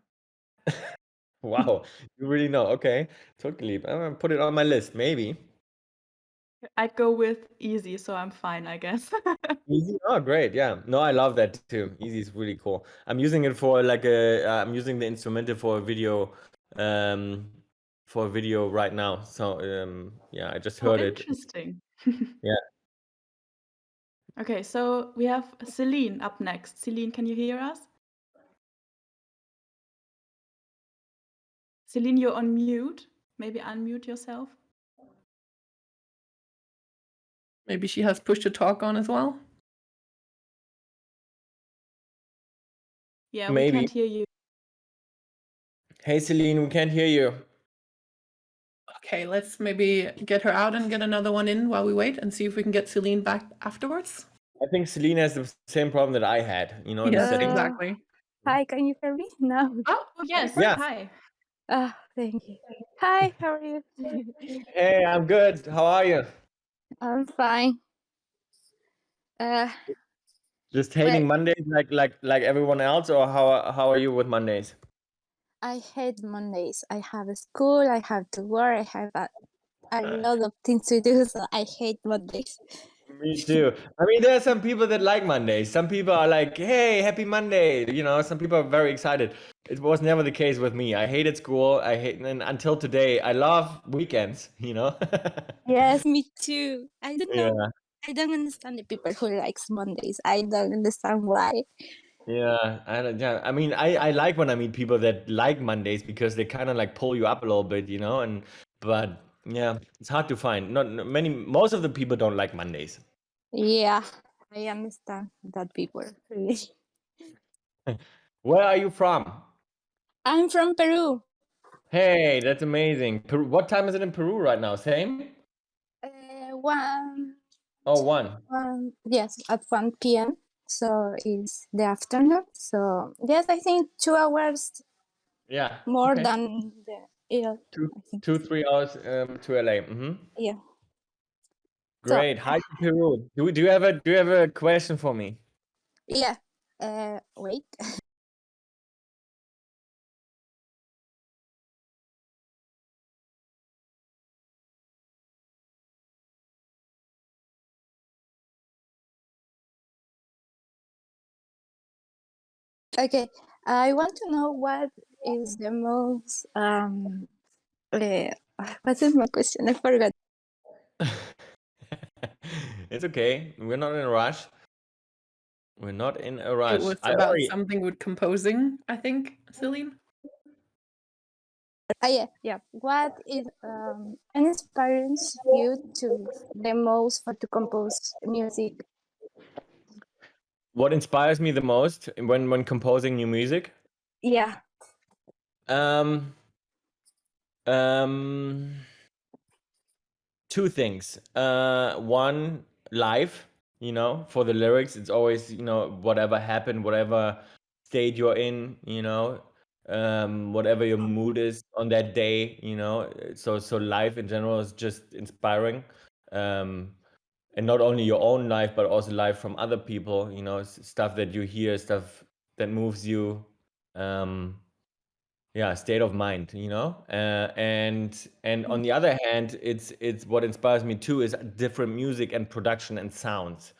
Speaker 3: Wow, you really know. Okay, Totgeliebt. I'm gonna put it on my list, maybe.
Speaker 2: I'd go with easy, so I'm fine, I guess.
Speaker 3: Easy. Oh, great. Yeah. No, I love that too. Easy is really cool. I'm using it for I'm using the instrumental for a video, right now. So, yeah, I just
Speaker 2: Oh,
Speaker 3: heard it.
Speaker 2: interesting.
Speaker 3: Yeah.
Speaker 2: Okay, so we have Celine up next. Celine, can you hear us? Celine, you're on mute. Maybe unmute yourself.
Speaker 1: Maybe she has push to talk on as well.
Speaker 2: Yeah, we
Speaker 3: Maybe.
Speaker 2: can't hear you.
Speaker 3: Hey, Celine, we can't hear you.
Speaker 1: Okay, let's maybe get her out and get another one in while we wait and see if we can get Celine back afterwards.
Speaker 3: I think Celine has the same problem that I had, in the
Speaker 1: Yes,
Speaker 3: settings.
Speaker 1: exactly.
Speaker 8: Hi, can you hear me? No.
Speaker 1: Oh,
Speaker 2: Yes,
Speaker 3: Yeah.
Speaker 2: hi.
Speaker 8: Thank you. Hi, how are you?
Speaker 3: Hey, I'm good. How are you?
Speaker 8: I'm fine.
Speaker 3: Just hating Mondays like everyone else, or how are you with Mondays?
Speaker 8: I hate Mondays. I have a school, I have to work, I have a lot of things to do, so I hate Mondays.
Speaker 3: Me too. I mean, there are some people that like Mondays. Some people are like, "Hey, happy Monday!" Some people are very excited. It was never the case with me. I hated school. And until today, I love weekends.
Speaker 8: Yes, me too. I don't know.
Speaker 3: Yeah,
Speaker 8: I don't understand the people who likes Mondays. I don't understand why.
Speaker 3: yeah. Yeah. I mean, I like when I meet people that like Mondays because they kind of like pull you up a little bit, but yeah, it's hard to find. Most of the people don't like Mondays.
Speaker 8: Yeah, I understand that people really.
Speaker 3: Where are you from?
Speaker 8: I'm from Peru.
Speaker 3: Hey, that's amazing. Peru. What time is it in Peru right now? Same? Oh, 1.
Speaker 8: Yes, at 1 p.m. So it's the afternoon. So yes, I think 2 hours
Speaker 3: Yeah.
Speaker 8: more
Speaker 3: okay.
Speaker 8: than the I think.
Speaker 3: 2-3 hours to LA.
Speaker 8: Yeah.
Speaker 3: Great. Hi to Peru. Do you have a question for me?
Speaker 8: Yeah. Wait. Okay. I want to know what is the most what is my question? I forgot.
Speaker 3: It's okay. We're not in a rush. We're not in a rush.
Speaker 1: It was about something with composing, I think, Celine.
Speaker 8: Yeah. What is inspires you to the most for to compose music?
Speaker 3: What inspires me the most when composing new music?
Speaker 8: Yeah.
Speaker 3: Two things. One, live, for the lyrics, it's always, whatever happened, whatever state you're in, whatever your mood is on that day, so life in general is just inspiring. And not only your own life, but also life from other people, stuff that you hear, stuff that moves you. Yeah, state of mind, and on the other hand, it's what inspires me too is different music and production and sounds.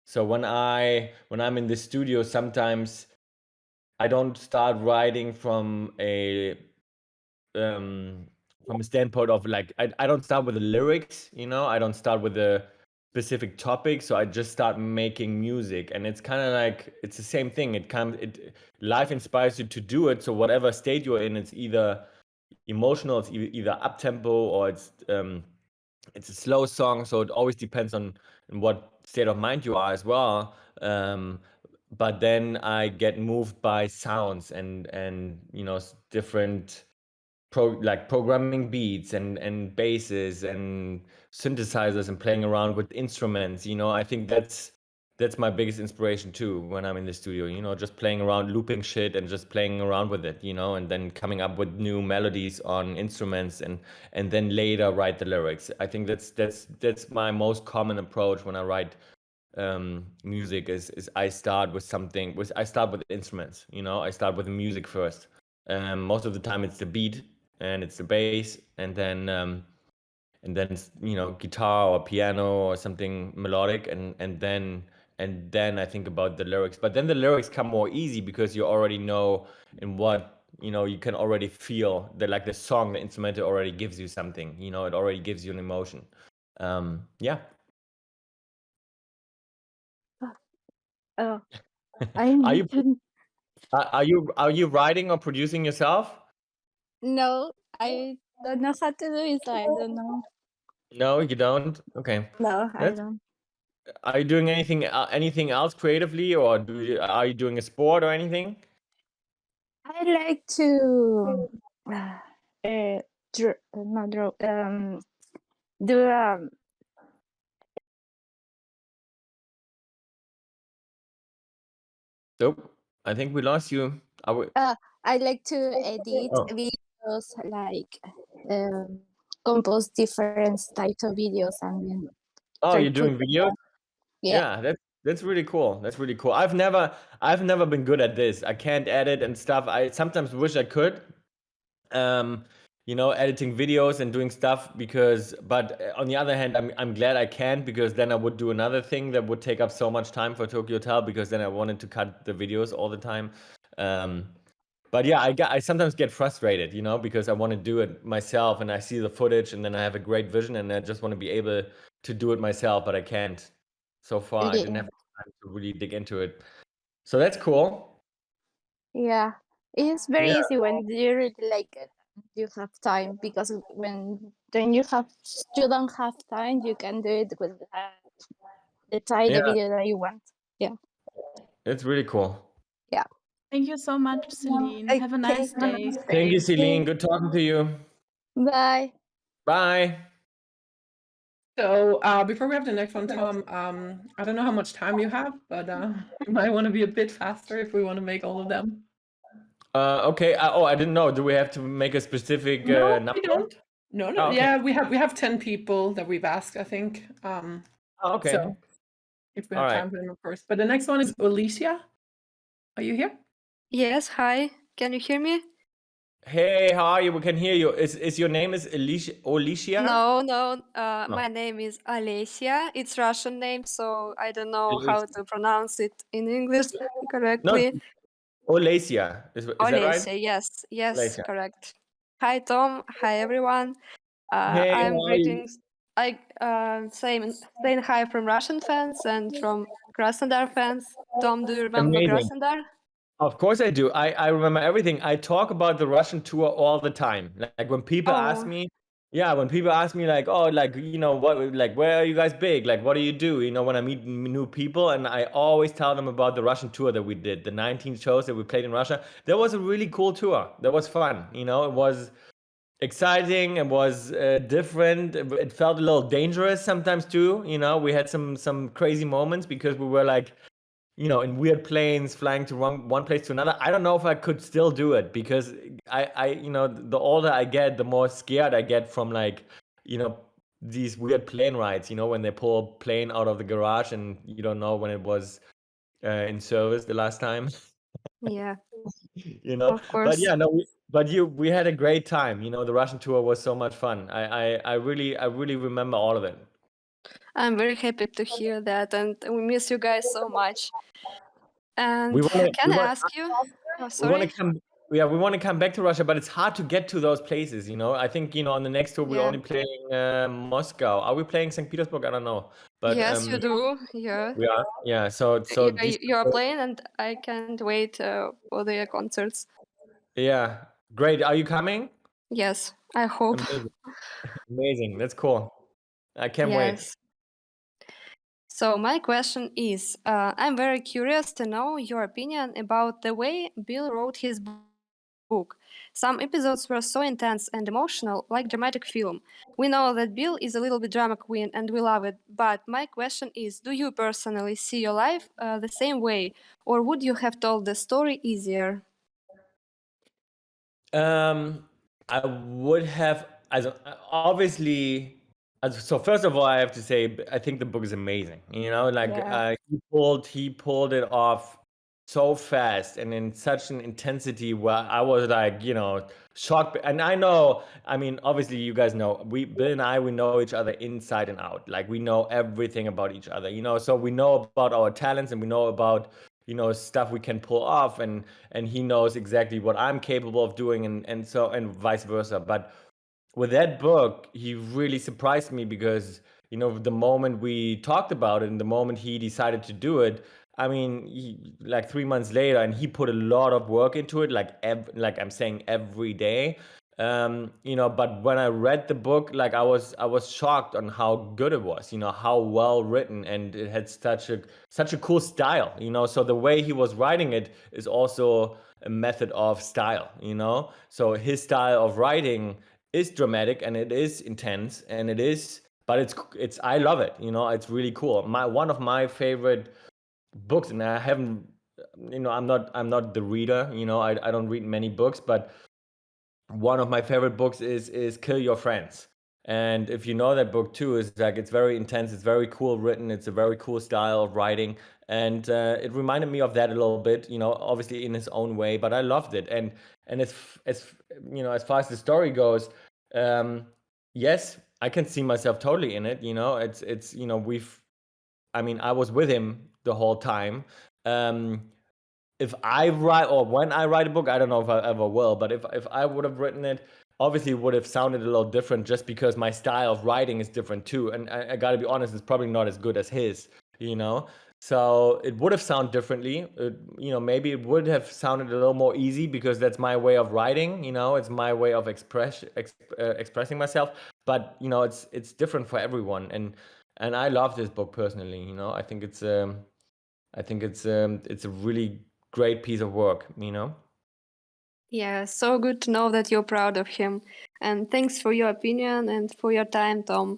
Speaker 3: So when I'm in the studio, sometimes I don't start writing from a standpoint of like I don't start with the lyrics, you know. I don't start with the specific topic, so I just start making music, and it's kind of like it's the same thing. Life inspires you to do it. So whatever state you're in, it's either emotional, it's either up tempo, or it's a slow song. So it always depends on in what state of mind you are as well. But then I get moved by sounds and different programming beats and basses and synthesizers and playing around with instruments. I think that's my biggest inspiration too when I'm in the studio, just playing around, looping shit and just playing around with it, and then coming up with new melodies on instruments and then later write the lyrics. I think that's my most common approach when I write music is I start with instruments. I start with the music first. Most of the time it's the beat and it's the bass, and then guitar or piano or something melodic, and then I think about the lyrics. But then the lyrics come more easy because you already know in what you can already feel that the song, the instrumental already gives you something. It already gives you an emotion. Yeah.
Speaker 8: Oh,
Speaker 3: Are you writing or producing yourself?
Speaker 8: No, I don't know how to do it, so I don't know.
Speaker 3: No, you don't? Okay.
Speaker 8: No, I
Speaker 3: That's
Speaker 8: don't.
Speaker 3: Are you doing anything else creatively, or are you doing a sport or anything?
Speaker 8: I like to do
Speaker 3: Nope. I think we lost you.
Speaker 8: I like to edit
Speaker 3: Oh.
Speaker 8: videos, like compose different types of videos and then
Speaker 3: Oh,
Speaker 8: try
Speaker 3: you're
Speaker 8: to
Speaker 3: doing videos?
Speaker 8: yeah.
Speaker 3: Yeah, that's really cool. That's really cool. I've never been good at this. I can't edit and stuff. I sometimes wish I could. Editing videos and doing stuff but on the other hand, I'm glad I can, because then I would do another thing that would take up so much time for Tokyo Hotel, because then I wanted to cut the videos all the time. But yeah, I sometimes get frustrated, because I want to do it myself and I see the footage and then I have a great vision and I just want to be able to do it myself, but I can't. So far, I didn't have time to really dig into it. So that's cool.
Speaker 8: Yeah, it's very
Speaker 3: Yeah.
Speaker 8: easy when you really like it. You have time, because when you don't have time, you can do it with the video that you want. Yeah.
Speaker 3: It's really cool.
Speaker 8: Yeah.
Speaker 2: Thank you so much, Celine. Have a nice day.
Speaker 3: Thank you, Celine. Good talking to you.
Speaker 8: Bye.
Speaker 3: Bye.
Speaker 1: So before we have the next one, Tom, I don't know how much time you have, but you might want to be a bit faster if we want to make all of them.
Speaker 3: Okay. I didn't know. Do we have to make a specific number?
Speaker 1: We don't. No.
Speaker 3: Oh, okay.
Speaker 1: Yeah, we have 10 people that we've asked, I think.
Speaker 3: Okay.
Speaker 1: So if we have
Speaker 3: All right.
Speaker 1: time for them, of course. But the next one is Alicia. Are you here?
Speaker 9: Yes, hi. Can you hear me?
Speaker 3: Hey, how are you? We can hear you. Is your name Alicia?
Speaker 9: No. My name is Alesia. It's Russian name, so I don't know how to pronounce it in English correctly.
Speaker 3: No, Olesia. Is that right?
Speaker 9: Olesia, yes,
Speaker 3: Olesia.
Speaker 9: correct. Hi, Tom. Hi, everyone.
Speaker 3: Hey,
Speaker 9: I'm
Speaker 3: how are you?
Speaker 9: greetings. Saying hi from Russian fans and from Krasnodar fans. Tom, do you remember
Speaker 3: Amazing.
Speaker 9: Krasnodar?
Speaker 3: Of course I do. I remember everything. I talk about the Russian tour all the time. Like when people ask me, like, oh, like, what, like, where are you guys big? Like, what do you do? When I meet new people, and I always tell them about the Russian tour that we did, the 19 shows that we played in Russia. That was a really cool tour. That was fun. It was exciting. It was different. It felt a little dangerous sometimes too. We had some crazy moments because we were like, in weird planes flying to one place to another. I don't know if I could still do it, because I the older I get, the more scared I get from these weird plane rides, when they pull a plane out of the garage and you don't know when it was in service the last time.
Speaker 9: Yeah.
Speaker 3: Of
Speaker 9: course.
Speaker 3: But yeah, no, we had a great time. The Russian tour was so much fun. I really remember all of it.
Speaker 9: I'm very happy to hear that, and we miss you guys so much. And
Speaker 3: We wanna-
Speaker 9: can
Speaker 3: we
Speaker 9: I
Speaker 3: want-
Speaker 9: ask you? Oh,
Speaker 3: We want
Speaker 9: sorry.
Speaker 3: to come. Yeah, we want to come back to Russia, but it's hard to get to those places. I think on the next tour we're
Speaker 9: Yeah.
Speaker 3: only playing Moscow. Are we playing St. Petersburg? I don't know. But
Speaker 9: Yes, you do. Yeah.
Speaker 3: we are. Yeah. So
Speaker 9: Yeah, you are playing, and I can't wait for their concerts.
Speaker 3: Yeah, great. Are you coming?
Speaker 9: Yes, I hope.
Speaker 3: Amazing. Amazing. That's cool. I can't wait.
Speaker 9: Yes. So my question is, I'm very curious to know your opinion about the way Bill wrote his book. Some episodes were so intense and emotional, like dramatic film. We know that Bill is a little bit drama queen and we love it, but my question is, do you personally see your life the same way, or would you have told the story easier?
Speaker 3: I would have, obviously. So first of all, I have to say, I think the book is amazing.
Speaker 5: Yeah.
Speaker 3: He pulled it off so fast and in such an intensity where I was like, shocked. And I know, obviously you guys know, Bill and I, we know each other inside and out. Like we know everything about each other, so we know about our talents and we know about, stuff we can pull off, and he knows exactly what I'm capable of doing, and vice versa. But with that book, he really surprised me because, the moment we talked about it and the moment he decided to do it, like 3 months later, and he put a lot of work into it, like I'm saying, every day. But when I read the book, like I was shocked on how good it was, how well written, and it had such a cool style, so the way he was writing it is also a method of style, so his style of writing is dramatic and it is intense and but it's I love it, it's really cool. One of my favorite books, and I haven't, I'm not the reader, I don't read many books, but one of my favorite books is Kill Your Friends. And if you know that book too, is like it's very intense, it's very cool written, it's a very cool style of writing, and it reminded me of that a little bit, obviously in his own way, but I loved it. And as far as the story goes, yes, I can see myself totally in it. It's I was with him the whole time. If I write, or when I write a book, I don't know if I ever will, but if I would have written it, obviously it would have sounded a little different, just because my style of writing is different too. And I gotta be honest, it's probably not as good as his, so it would have sounded differently. Maybe it would have sounded a little more easy because that's my way of writing, it's my way of expressing myself. But it's different for everyone, and I love this book personally. I think it's a really great piece of work,
Speaker 9: Yeah, so good to know that you're proud of him. And thanks for your opinion and for your time, Tom.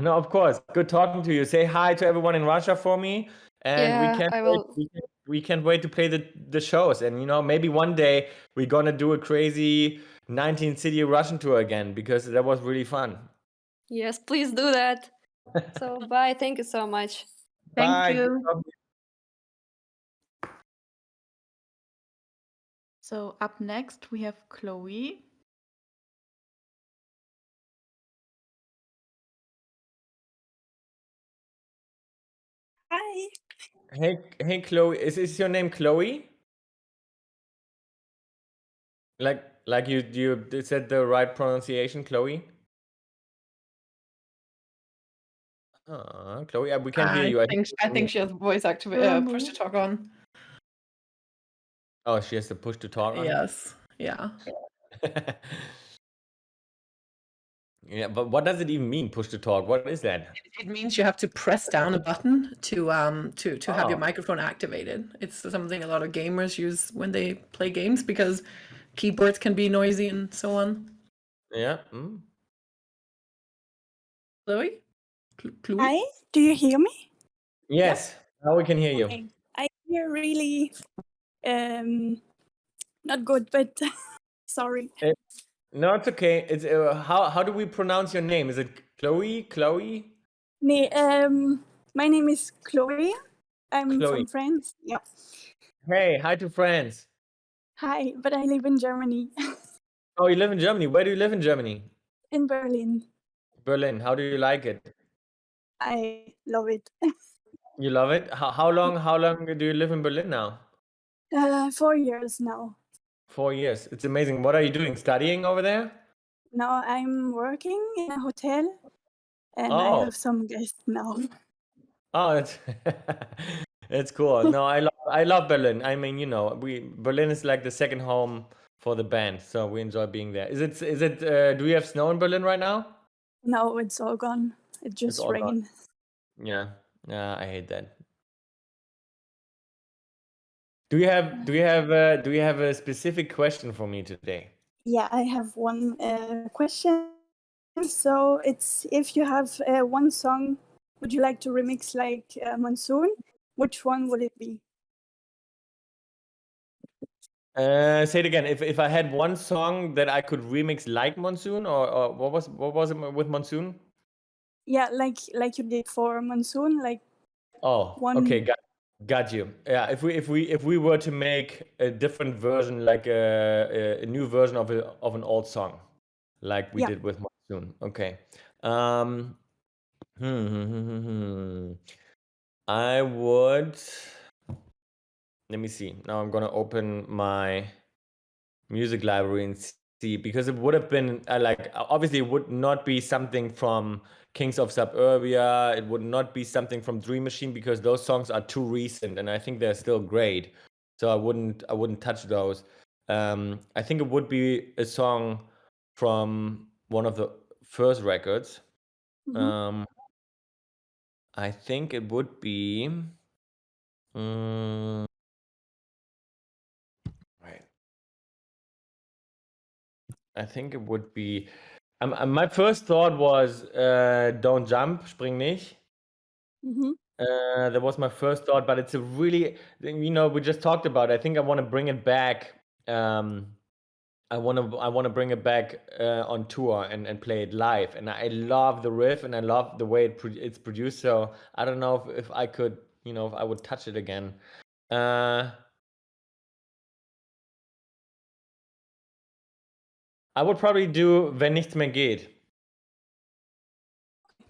Speaker 3: No, of course. Good talking to you. Say hi to everyone in Russia for me. And
Speaker 9: Yeah, I will.
Speaker 3: we can't wait to play the shows. And maybe one day we're gonna do a crazy 19-city Russian tour again, because that was really fun.
Speaker 9: Yes, please do that. So bye. Thank you so much.
Speaker 1: Thank
Speaker 3: Bye.
Speaker 1: you.
Speaker 2: So up next we have Chloe.
Speaker 10: Hi.
Speaker 3: Hey, Chloe. Is your name Chloe? Like you said the right pronunciation, Chloe? Chloe, we can't hear you.
Speaker 1: I think she has voice push to talk on.
Speaker 3: Oh, she has to push to talk on?
Speaker 1: Yes. Yeah.
Speaker 3: Yeah, but what does it even mean, push to talk? What is that?
Speaker 1: It means you have to press down a button to have your
Speaker 3: Oh.
Speaker 1: microphone activated. It's something a lot of gamers use when they play games, because keyboards can be noisy and so on.
Speaker 3: Yeah.
Speaker 1: Chloe? Chloe?
Speaker 10: Hi. Do you hear me?
Speaker 3: Yes. Now we can hear you.
Speaker 10: Okay. I hear really not good, but sorry.
Speaker 3: No, it's okay. It's how do we pronounce your name? Is it Chloe? Chloe?
Speaker 10: Nee, my name is Chloe. I'm
Speaker 3: Chloe.
Speaker 10: from France. Yeah.
Speaker 3: Hey, hi to France.
Speaker 10: Hi, but I live in Germany,
Speaker 3: Oh, you live in Germany. Where do you live in Germany?
Speaker 10: in Berlin.
Speaker 3: Berlin. How do you like it?
Speaker 10: I love it.
Speaker 3: You love it? How long do you live in Berlin now?
Speaker 10: 4 years now.
Speaker 3: 4 years. It's amazing. What are you doing? Studying over there?
Speaker 10: Now I'm working in a hotel and I
Speaker 3: Oh,
Speaker 10: have some guests now.
Speaker 3: oh, that's it's cool. No, I love Berlin. I mean, you know, Berlin is like the second home for the band, so we enjoy being there. Is it do we have snow in Berlin right now?
Speaker 10: No, it's all gone. It
Speaker 3: It's
Speaker 10: just
Speaker 3: all gone.
Speaker 10: rain.
Speaker 3: Yeah. Yeah, I hate that. Do you have a specific question for me today?
Speaker 10: Yeah, I have one question. So it's if you have one song, would you like to remix like Monsoon? Which one would it be?
Speaker 3: Say it again. If I had one song that I could remix like Monsoon, or what was it with Monsoon?
Speaker 10: Yeah, like you did for Monsoon, like
Speaker 3: Oh,
Speaker 10: one.
Speaker 3: okay, got you. Yeah, if we were to make a different version, like a new version of an old song, like we
Speaker 10: Yeah.
Speaker 3: did with Monsoon. Okay. I would. Let me see. Now I'm gonna open my music library and see, because it would have been like, obviously it would not be something from Kings of Suburbia, it would not be something from Dream Machine, because those songs are too recent and I think they're still great, so I wouldn't touch those. I think it would be a song from one of the first records.
Speaker 10: Mhm.
Speaker 3: I think it would be right. I think it would be. My first thought was "Don't Jump," Spring nicht.
Speaker 10: Mhm.
Speaker 3: That was my first thought, but it's a really, you know, we just talked about it. I think I want to bring it back. I want to bring it back on tour and play it live. And I love the riff and I love the way it's produced. So I don't know if I could, you know, if I would touch it again. I would probably do "Wenn nichts mehr geht."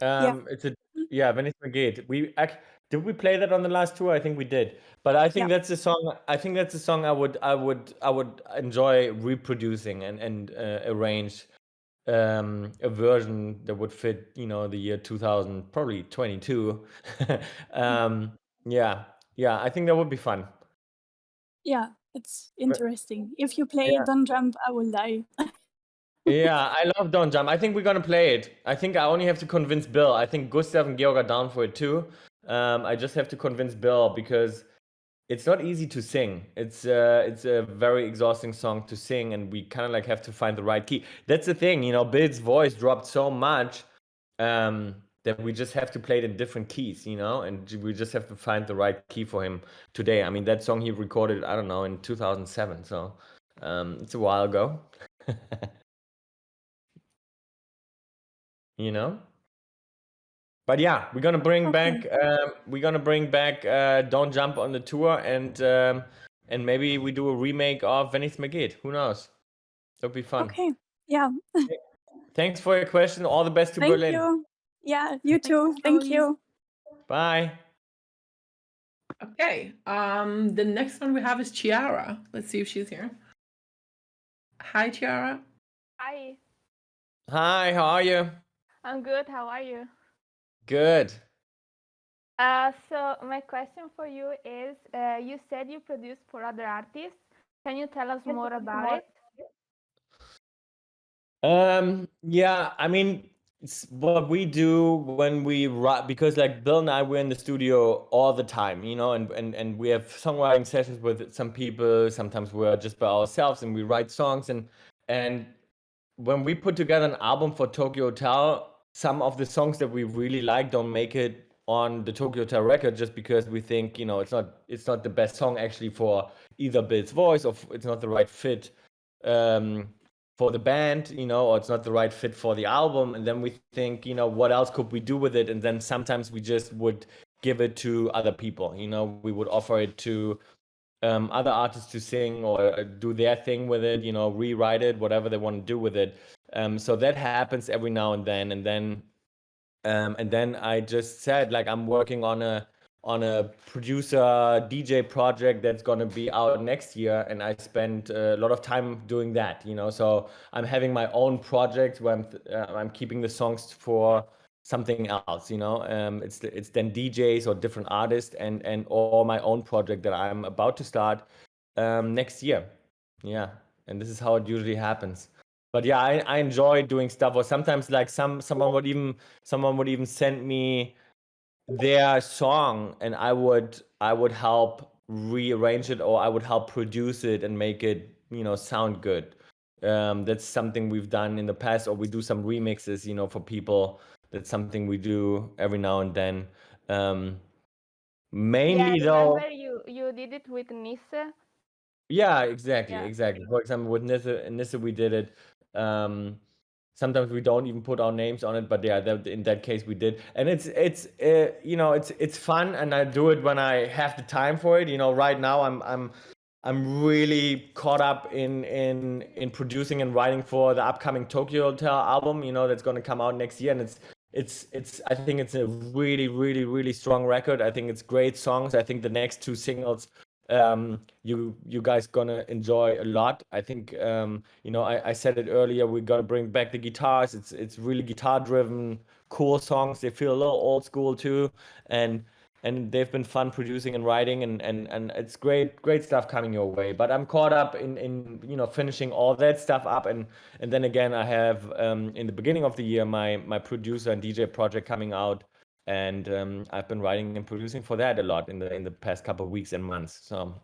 Speaker 10: Yeah.
Speaker 3: It's a "Wenn nichts mehr geht." Did we play that on the last tour? I think we did. But I think
Speaker 10: Yeah.
Speaker 3: that's a song. I think that's a song I would enjoy reproducing and arrange a version that would fit, you know, the year 2000, probably 22. Yeah, I think that would be fun.
Speaker 10: Yeah, it's interesting. If you play
Speaker 3: Yeah.
Speaker 10: Don't Jump, I Will Die.
Speaker 3: Yeah, I love Don't Jump. I think we're gonna play it. I think I only have to convince Bill. I think Gustav and Georg are down for it too. I just have to convince Bill, because it's not easy to sing. It's a very exhausting song to sing, and we kind of like have to find the right key. That's the thing, you know. Bill's voice dropped so much that we just have to play it in different keys, you know, and we just have to find the right key for him today. I mean, that song he recorded, I don't know, in 2007, so it's a while ago. You know, but yeah, we're gonna bring back Don't Jump on the tour, and maybe we do a remake of "Wenn nichts mehr geht." Who knows? That'll be fun.
Speaker 10: Okay. Yeah.
Speaker 3: Thanks for your question. All the best to
Speaker 10: Thank
Speaker 3: Berlin.
Speaker 10: you. Yeah, you too. Thank
Speaker 2: Chloe.
Speaker 10: you.
Speaker 3: Bye.
Speaker 1: Okay. The next one we have is Chiara. Let's see if she's here. Hi, Chiara.
Speaker 11: Hi,
Speaker 3: Hi, how are you?
Speaker 11: I'm good. How are you?
Speaker 3: Good.
Speaker 11: So my question for you is, you said you produce for other artists. Can you tell us more about it?
Speaker 3: Yeah, I mean, it's what we do when we write, because like Bill and I, we're in the studio all the time, you know, and we have songwriting sessions with some people. Sometimes we're just by ourselves and we write songs, and when we put together an album for Tokyo Hotel, some of the songs that we really like don't make it on the Tokyo Hotel record, just because we think, you know, it's not the best song actually for either Bill's voice, or it's not the right fit for the band, you know, or it's not the right fit for the album. And then we think, you know, what else could we do with it? And then sometimes we just would give it to other people, you know, we would offer it to other artists to sing or do their thing with it, you know, rewrite it, whatever they want to do with it. So that happens every now and then. And then And then I just said, like, I'm working on a producer DJ project that's going to be out next year, and I spent a lot of time doing that, you know. So I'm having my own project where I'm keeping the songs for something else, you know. It's then DJs or different artists and or my own project that I'm about to start next year. Yeah, and this is how it usually happens. But yeah, I enjoy doing stuff. Or sometimes, like, someone would even send me their song, and I would help rearrange it, or I would help produce it and make it, you know, sound good. That's something we've done in the past, or we do some remixes, you know, for people. That's something we do every now and then. Mainly
Speaker 11: Yeah,
Speaker 3: though.
Speaker 11: remember you did it with Nisse?
Speaker 3: Yeah, exactly,
Speaker 11: Yeah.
Speaker 3: exactly. For example, with Nisse, we did it. Sometimes we don't even put our names on it, but yeah, in that case we did, and it's you know, it's fun, and I do it when I have the time for it. You know, right now I'm really caught up in producing and writing for the upcoming Tokyo Hotel album. You know, that's going to come out next year, and it's I think it's a really, really, really strong record. I think it's great songs. I think the next two singles you guys gonna enjoy a lot. I think you know, I said it earlier, we're gonna bring back the guitars. It's really guitar driven, cool songs. They feel a little old school too, and they've been fun producing and writing, and it's great stuff coming your way. But I'm caught up in you know, finishing all that stuff up, and then again I have in the beginning of the year my producer and DJ project coming out, and I've been writing and producing for that a lot in the past couple of weeks and months. So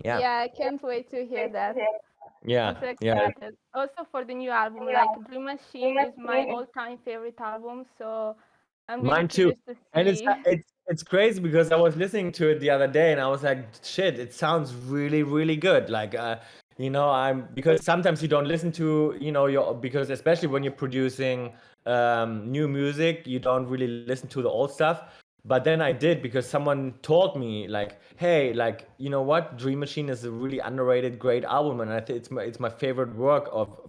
Speaker 3: yeah,
Speaker 11: Yeah, I can't wait to hear that.
Speaker 3: yeah,
Speaker 11: I'm so
Speaker 3: yeah.
Speaker 11: excited. Also for the new album, like Dream Machine is my all-time favorite album, so I'm really
Speaker 3: Mine too.
Speaker 11: curious to
Speaker 3: And
Speaker 11: see.
Speaker 3: it's crazy because I was listening to it the other day, and I was like, shit, it sounds really, really good. Like, you know, because sometimes you don't listen to, you know, because especially when you're producing new music, you don't really listen to the old stuff. But then I did, because someone told me, like, hey, like, you know what, Dream Machine is a really underrated, great album, and I think it's my favorite work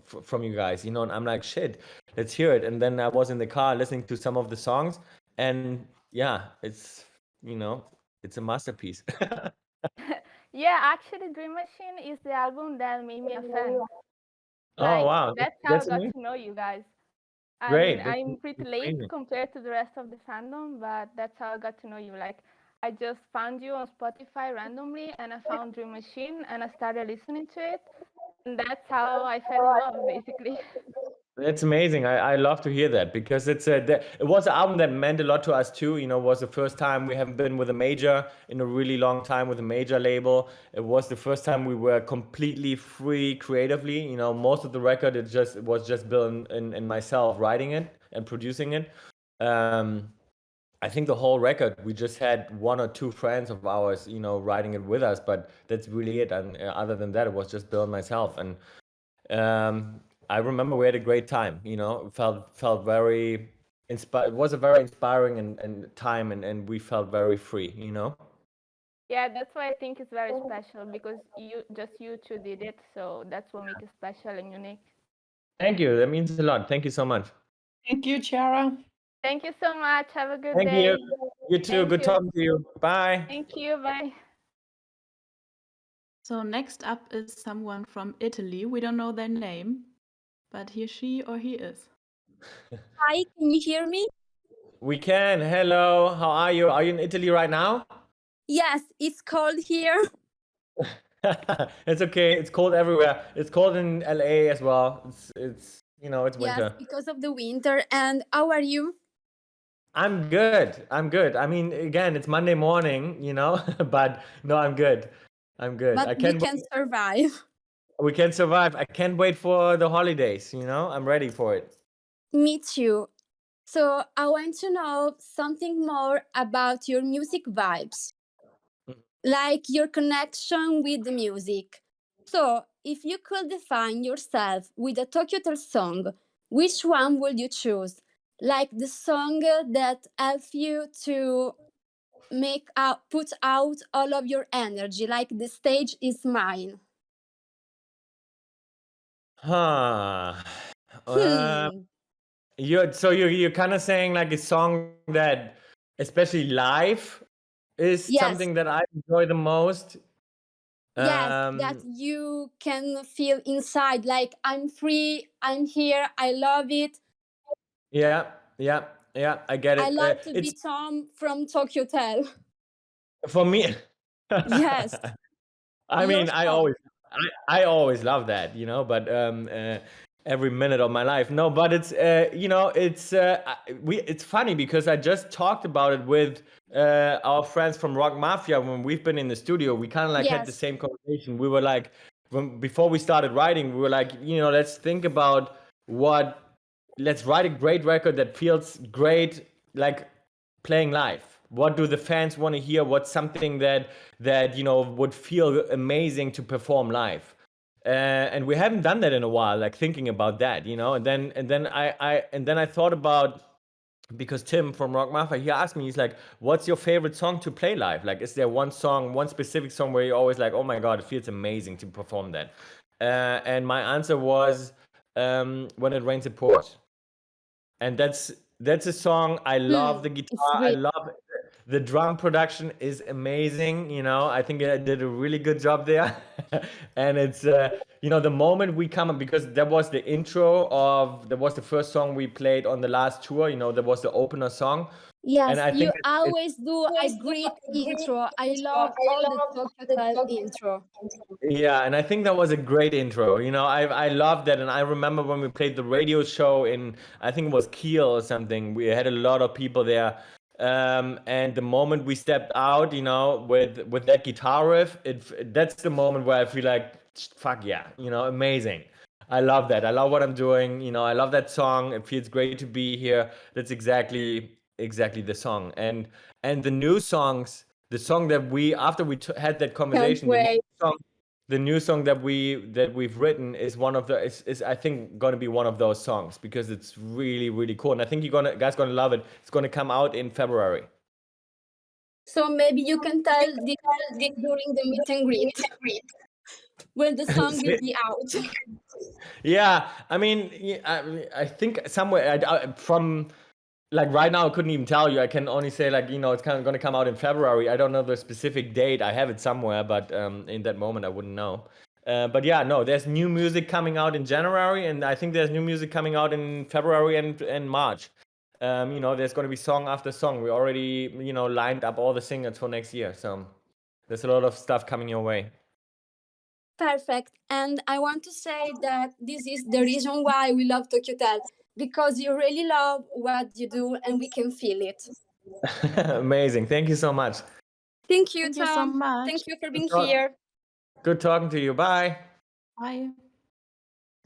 Speaker 3: from you guys, you know. And I'm like, shit, let's hear it. And then I was in the car listening to some of the songs, and yeah, it's, you know, it's a masterpiece.
Speaker 11: Yeah, actually Dream Machine is the album that made me a fan.
Speaker 3: Oh
Speaker 11: Like,
Speaker 3: wow,
Speaker 11: that's how I
Speaker 3: that's
Speaker 11: got
Speaker 3: amazing.
Speaker 11: to know you guys. I
Speaker 3: Great.
Speaker 11: mean,
Speaker 3: That's
Speaker 11: I'm pretty late
Speaker 3: amazing.
Speaker 11: compared to the rest of the fandom, but that's how I got to know you. Like, I just found you on Spotify randomly, and I found Dream Machine, and I started listening to it, and that's how I fell in love, basically.
Speaker 3: That's amazing. I love to hear that, because it was an album that meant a lot to us too. You know, it was the first time we haven't been with a major in a really long time, with a major label. It was the first time we were completely free creatively. You know, most of the record, it was just Bill and myself writing it and producing it. I think the whole record, we just had one or two friends of ours, you know, writing it with us, but that's really it. And other than that, it was just Bill and myself. And I remember we had a great time, you know. It felt very inspired. It was a very inspiring and time, and we felt very free, you know.
Speaker 11: Yeah, that's why I think it's very special, because you two did it, so that's what makes it special and unique.
Speaker 3: Thank you. That means a lot. Thank you so much.
Speaker 1: Thank you, Chiara.
Speaker 11: Thank you so much. Have a good
Speaker 3: Thank
Speaker 11: day.
Speaker 3: you. You too.
Speaker 11: Thank
Speaker 3: Good
Speaker 11: you.
Speaker 3: talking to you. Bye.
Speaker 11: Thank you. Bye.
Speaker 2: So next up is someone from Italy. We don't know their name, but she or he is.
Speaker 12: Hi, can you hear me?
Speaker 3: We can. Hello. How are you? Are you in Italy right now?
Speaker 12: Yes, it's cold here.
Speaker 3: It's okay. It's cold everywhere. It's cold in LA as well. It's you know, it's
Speaker 12: Yes,
Speaker 3: winter.
Speaker 12: because of the winter. And how are you?
Speaker 3: I'm good. I'm good. I mean, again, it's Monday morning, you know, but no, I'm good. I'm good. I
Speaker 12: But we
Speaker 3: can't
Speaker 12: can survive.
Speaker 3: We can survive. I can't wait for the holidays, you know? I'm ready for it.
Speaker 12: Me too. So I want to know something more about your music vibes, like your connection with the music. So if you could define yourself with a Tokyo Hotel song, which one would you choose? Like the song that helps you to put out all of your energy, like the stage is mine.
Speaker 3: Huh.
Speaker 12: Hmm.
Speaker 3: You're kind of saying like a song that, especially live, is
Speaker 12: Yes.
Speaker 3: something that I enjoy the most.
Speaker 12: Yes, that you can feel inside, like I'm free, I'm here, I love it.
Speaker 3: Yeah, I get it.
Speaker 12: I love to be
Speaker 3: It's
Speaker 12: Tom from Tokyo Hotel.
Speaker 3: for me.
Speaker 12: Yes.
Speaker 3: I
Speaker 12: Your
Speaker 3: mean,
Speaker 12: song.
Speaker 3: I always love that, but every minute of my life. No, but it's it's funny because I just talked about it with our friends from Rock Mafia when we've been in the studio. We kind of like had the
Speaker 12: Yes.
Speaker 3: same conversation. We were like, before we started writing, we were like, let's think about let's write a great record that feels great, like playing live. What do the fans want to hear? What's something that would feel amazing to perform live? And we haven't done that in a while, like thinking about that, and then I thought about, because Tim from Rock Mafia, he asked me, he's like, what's your favorite song to play live? Like, is there one specific song where you're always like, oh my God, it feels amazing to perform that? And my answer was When It Rains It Pours. And that's a song. I love the guitar. I love the drum production is amazing. I think I did a really good job there. And it's the moment we come up, because that was the first song we played on the last tour. That was the opener song.
Speaker 12: Yes,
Speaker 3: and I
Speaker 12: you
Speaker 3: think
Speaker 12: always do a great intro. I love all the Tokyo Hotel intro.
Speaker 3: Yeah, and I think that was a great intro. I love that, and I remember when we played the radio show in, I think it was Kiel or something. We had a lot of people there, and the moment we stepped out, with that guitar riff, that's the moment where I feel like, fuck yeah, amazing. I love that. I love what I'm doing. I love that song. It feels great to be here. That's exactly the song. And the new songs, the song that after we had that conversation, the new song that we've written is is I think going to be one of those songs, because it's really, really cool. And I think guys gonna love it. It's gonna come out in February.
Speaker 12: So maybe you can tell this during the meet and greet when the song will be out.
Speaker 3: Yeah, I mean, I think somewhere from, like, right now I couldn't even tell you. I can only say, like, it's kind of going to come out in February. I don't know the specific date. I have it somewhere, but in that moment I wouldn't know. But yeah, no, there's new music coming out in January, and I think there's new music coming out in February and March. There's going to be song after song. We already, lined up all the singers for next year. So there's a lot of stuff coming your way.
Speaker 12: Perfect. And I want to say that this is the reason why we love Tokyo Hotel, because you really love what you do and we can feel it.
Speaker 3: Amazing. Thank you so much.
Speaker 12: Thank you,
Speaker 2: Thank you so
Speaker 12: Tom.
Speaker 2: much.
Speaker 12: Thank you for being
Speaker 3: talk.
Speaker 12: here.
Speaker 3: Good talking to you. Bye.
Speaker 2: Bye.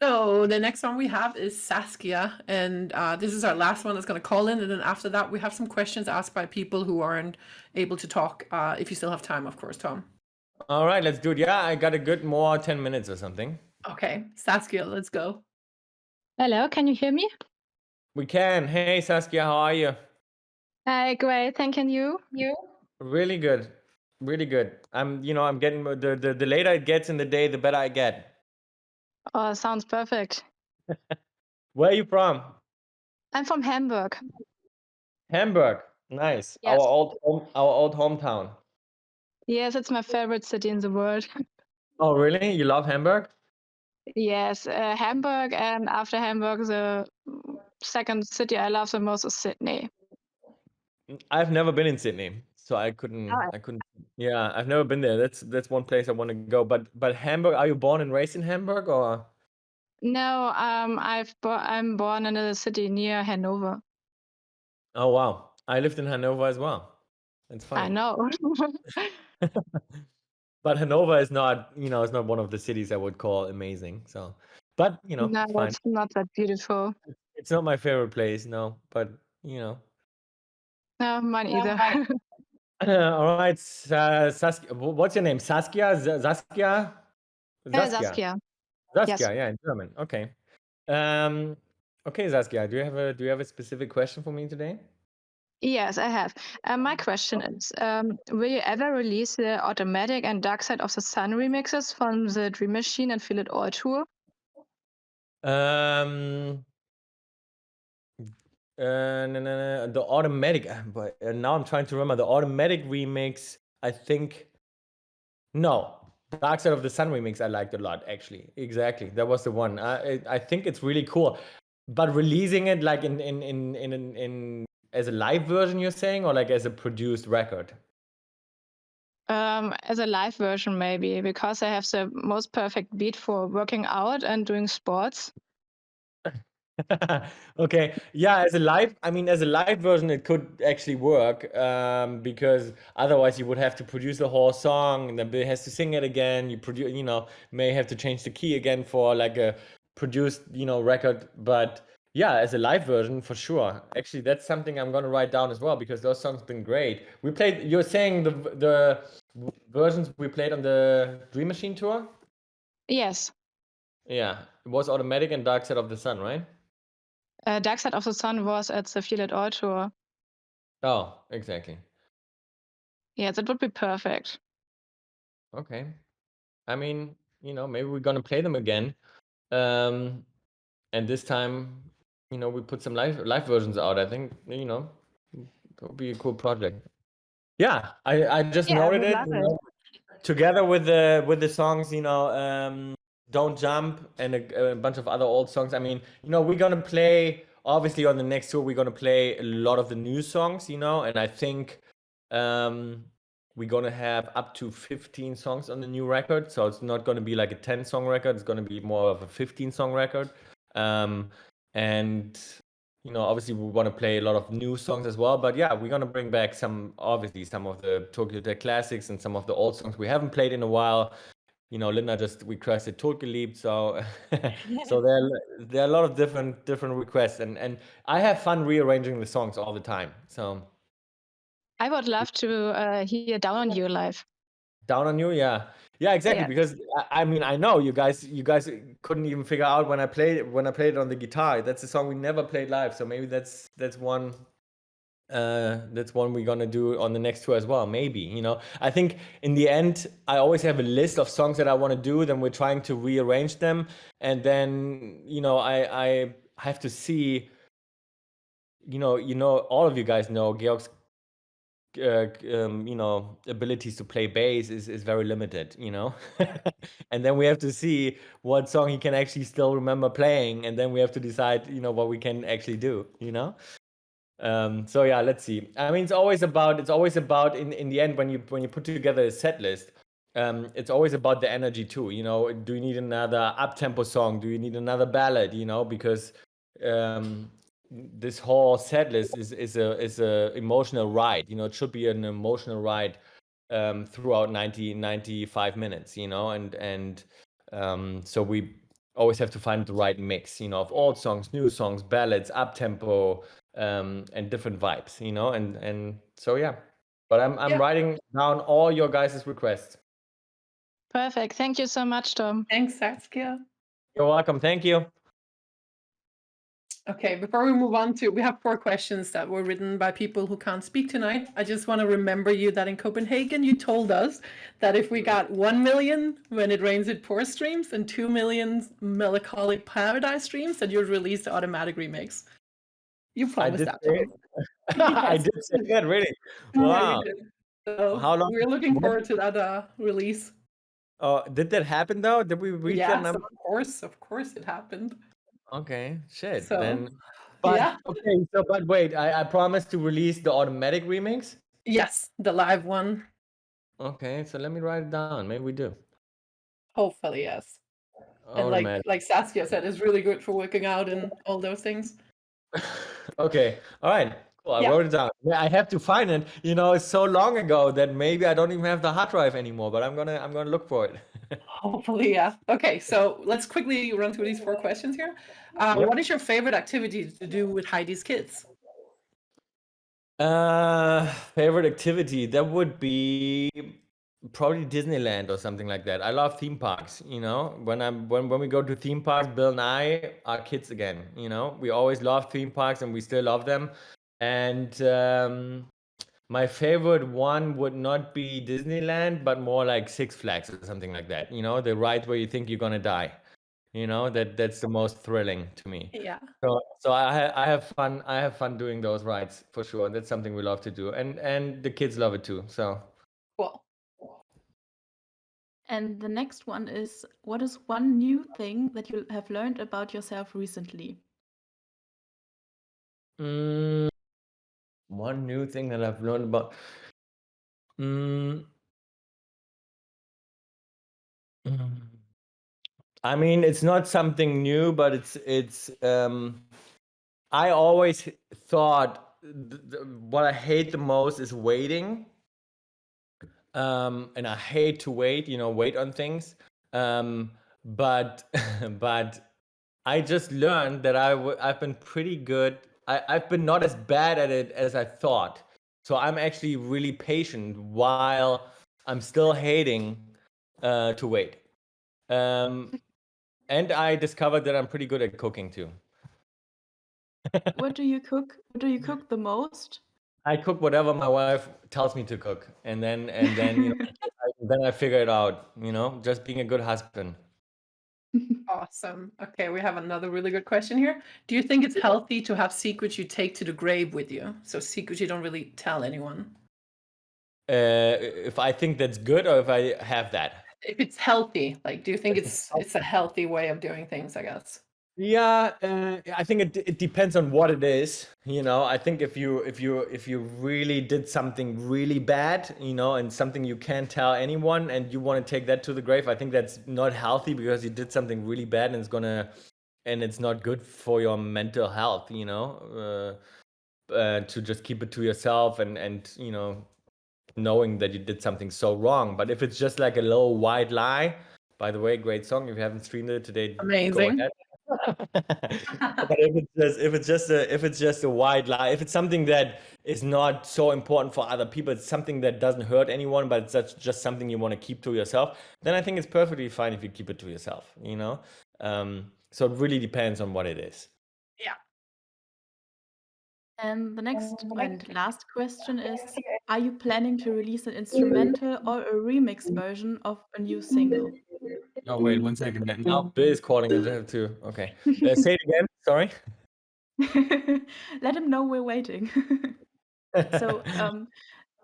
Speaker 1: So the next one we have is Saskia, and this is our last one that's going to call in, and then after that we have some questions asked by people who aren't able to talk, if you still have time, of course, Tom.
Speaker 3: All right, let's do it. Yeah, I got a good 10 minutes or something.
Speaker 1: Okay, Saskia, let's go.
Speaker 13: Hello, can you hear me?
Speaker 3: We can. Hey, Saskia, how are you?
Speaker 13: Hi, great. Thank you. You?
Speaker 3: Really good. Really good. I'm getting the later it gets in the day, the better I get.
Speaker 13: Oh, sounds perfect.
Speaker 3: Where are you from?
Speaker 13: I'm from Hamburg.
Speaker 3: Hamburg. Nice.
Speaker 13: Yes.
Speaker 3: Our old hometown.
Speaker 13: Yes, it's my favorite city in the world.
Speaker 3: Oh, really? You love Hamburg?
Speaker 13: Yes, Hamburg, and after Hamburg, the second city I love the most is Sydney.
Speaker 3: I've never been in Sydney, so I couldn't. Yeah, I've never been there. That's one place I want to go. But Hamburg, are you born and raised in Hamburg, or?
Speaker 13: No, I'm born in a city near Hanover.
Speaker 3: Oh wow, I lived in Hanover as well. It's funny.
Speaker 13: I know.
Speaker 3: But Hanover is not, it's not one of the cities I would call amazing. So, but
Speaker 13: No,
Speaker 3: it's fine.
Speaker 13: it's not that beautiful.
Speaker 3: It's not my favorite place, no. But
Speaker 13: No, mine either.
Speaker 3: all right, Saskia. What's your name? Saskia? Saskia?
Speaker 13: Saskia.
Speaker 3: Saskia,
Speaker 13: Yes.
Speaker 3: yeah, in German. Okay. Okay, Saskia. Do you have a specific question for me today?
Speaker 13: Yes, I have. My question is, will you ever release the Automatic and Dark Side of the Sun remixes from the Dream Machine and Feel It All tour?
Speaker 3: No, the automatic. But now I'm trying to remember the automatic remix. I think no, Dark Side of the Sun remix I liked a lot actually. Exactly, that was the one. I think it's really cool, but releasing it like in as a live version, you're saying, or like as a produced record?
Speaker 13: As a live version, maybe, because I have the most perfect beat for working out and doing sports.
Speaker 3: Okay, yeah, as a live version, it could actually work, because otherwise you would have to produce the whole song, and then Bill has to sing it again. May have to change the key again for like a produced, record. But yeah, as a live version, for sure. Actually, that's something I'm gonna write down as well, because those songs been great. You're saying the versions we played on the Dream Machine tour?
Speaker 13: Yes.
Speaker 3: Yeah, it was Automatic and Dark Side of the Sun, right?
Speaker 13: Dark Side of the Sun was at the Feel It All tour.
Speaker 3: Oh, exactly.
Speaker 13: Yeah, that would be perfect.
Speaker 3: Okay. I mean, maybe we're gonna play them again. And this time, we put some live versions out. I think, that would be a cool project. Yeah, I just noted it, together with the songs, Don't Jump and a bunch of other old songs. I mean, we're gonna play, obviously on the next tour, we're gonna play a lot of the new songs, and I think we're gonna have up to 15 songs on the new record. So it's not gonna be like a 10-song record, it's gonna be more of a 15-song record. And obviously we want to play a lot of new songs as well. But yeah, we're gonna bring back some of the Tokyo Tech classics and some of the old songs we haven't played in a while. Linda just requested Totgelebt, so so there are a lot of different requests, and I have fun rearranging the songs all the time. So
Speaker 13: I would love to hear Down on You live.
Speaker 3: Down on You, yeah, exactly.
Speaker 13: Yeah.
Speaker 3: Because I mean, I know you guys couldn't even figure out when I played it on the guitar. That's a song we never played live, so maybe that's one we're gonna do on the next tour as well. Maybe, I think in the end, I always have a list of songs that I want to do. Then we're trying to rearrange them, and then I have to see. All of you guys know Georg's abilities to play bass is very limited, and then we have to see what song he can actually still remember playing, and then we have to decide what we can actually do. So yeah, let's see. I mean, it's always about in the end, when you put together a set list, it's always about the energy too. Do you need another up-tempo song? Do you need another ballad? Because this whole set list is a emotional ride. It should be an emotional ride throughout 95 minutes. And so we always have to find the right mix. Of old songs, new songs, ballads, up-tempo, and different vibes. And so yeah. But I'm writing down all your guys' requests.
Speaker 13: Perfect. Thank you so much, Tom.
Speaker 1: Thanks, Saskia.
Speaker 3: You're welcome. Thank you.
Speaker 1: Okay, before we move on we have 4 questions that were written by people who can't speak tonight. I just want to remember you that in Copenhagen, you told us that if we got 1 million When It Rains It Pours streams and 2 million Melancholic Paradise streams, that you'd release the automatic remix. You promised that.
Speaker 3: I did say that, really? Wow.
Speaker 1: Yeah, so
Speaker 3: How long?
Speaker 1: We're looking forward to that release.
Speaker 3: Did that happen though? Did we reach that
Speaker 1: Yes,
Speaker 3: number?
Speaker 1: of course it happened.
Speaker 3: Okay, shit.
Speaker 1: So,
Speaker 3: Then, but
Speaker 1: yeah.
Speaker 3: okay. So, but wait, I promised to release the automatic remix.
Speaker 1: Yes, the live one.
Speaker 3: Okay, so let me write it down. Maybe we do.
Speaker 1: Hopefully, yes. And
Speaker 3: Automatic.
Speaker 1: like Saskia said, it's really good for working out and all those things.
Speaker 3: Okay. All right. Cool. I
Speaker 1: Yeah.
Speaker 3: wrote it down. Yeah, I have to find it. It's so long ago that maybe I don't even have the hard drive anymore. But I'm gonna look for it.
Speaker 1: Hopefully, yeah. Okay, so let's quickly run through these 4 questions here.
Speaker 3: Yep.
Speaker 1: What is your favorite activity to do with Heidi's kids?
Speaker 3: Favorite activity, that would be probably Disneyland or something like that. I love theme parks. When we go to theme parks, Bill and I are kids again. We always love theme parks and we still love them. And my favorite one would not be Disneyland, but more like Six Flags or something like that. The ride where you think you're gonna die. You know, that's the most thrilling to me.
Speaker 1: Yeah.
Speaker 3: So I have fun. I have fun doing those rides for sure. That's something we love to do, and the kids love it too. So
Speaker 1: Cool.
Speaker 2: And the next one is, what is one new thing that you have learned about yourself recently?
Speaker 3: one new thing that I've learned about. I mean, it's not something new, but it's. I always thought what I hate the most is waiting. And I hate to wait, wait on things. But but I just learned that I've been pretty good. I've been not as bad at it as I thought. So I'm actually really patient while I'm still hating to wait. And I discovered that I'm pretty good at cooking too.
Speaker 2: What do you cook? What do you cook the most?
Speaker 3: I cook whatever my wife tells me to cook, and then then I figure it out. Just being a good husband.
Speaker 1: Awesome. Okay, we have another really good question here. Do you think it's healthy to have secrets you take to the grave with you? So secrets you don't really tell anyone.
Speaker 3: If I think that's good, or if I have that.
Speaker 1: If it's healthy, like, do you think it's a healthy way of doing things? I guess.
Speaker 3: Yeah, I think it depends on what it is. I think if you really did something really bad, and something you can't tell anyone, and you want to take that to the grave, I think that's not healthy because you did something really bad, and it's not good for your mental health. To just keep it to yourself and knowing that you did something so wrong. But if it's just like a little white lie, by the way, great song. If you haven't streamed it today,
Speaker 1: amazing.
Speaker 3: Go ahead. But if it's just a white lie, if it's something that is not so important for other people, it's something that doesn't hurt anyone, but it's just something you want to keep to yourself, then I think it's perfectly fine if you keep it to yourself. So it really depends on what it is.
Speaker 1: Yeah.
Speaker 2: And the next and last question is, are you planning to release an instrumental or a remix version of a new single?
Speaker 3: Oh, wait 1 second. Now Bill is calling. I have to. Okay. Say it again. Sorry.
Speaker 2: Let him know we're waiting. So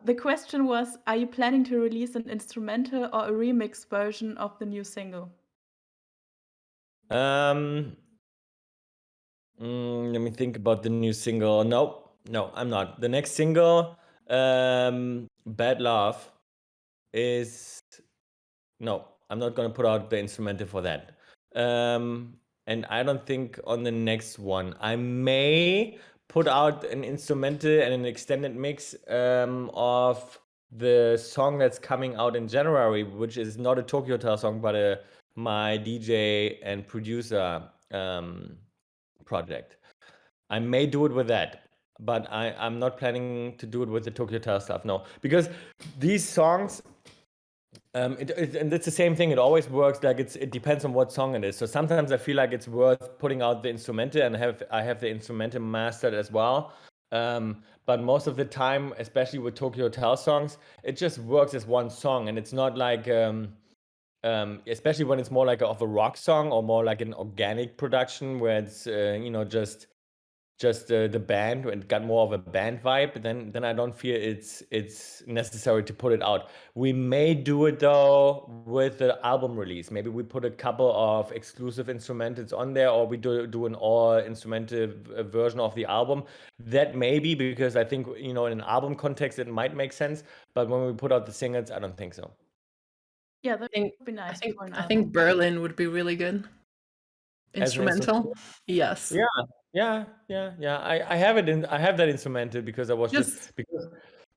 Speaker 2: the question was, are you planning to release an instrumental or a remix version of the new single?
Speaker 3: Let me think about the new single. No, I'm not. The next single, Bad Love, is no. I'm not gonna put out the instrumental for that. And I don't think on the next one. I may put out an instrumental and an extended mix of the song that's coming out in January, which is not a Tokyo Hotel song, but my DJ and producer project. I may do it with that, but I'm not planning to do it with the Tokyo Hotel stuff. No, because these songs. And it's the same thing. It always works. Like it depends on what song it is. So sometimes I feel like it's worth putting out the instrumental, and I have the instrumental mastered as well. But most of the time, especially with Tokyo Hotel songs, it just works as one song, and it's not like, especially when it's more like of a rock song or more like an organic production where it's just the band and got more of a band vibe, then I don't feel it's necessary to put it out. We may do it though with the album release. Maybe we put a couple of exclusive instrumentals on there, or we do an all instrumental version of the album. That may be, because I think in an album context it might make sense, but when we put out the singles, I don't think so.
Speaker 2: Yeah, that would be nice.
Speaker 1: I think Berlin would be really good. Instrumental. Yes.
Speaker 3: Yeah. I have it I have that instrumental because I was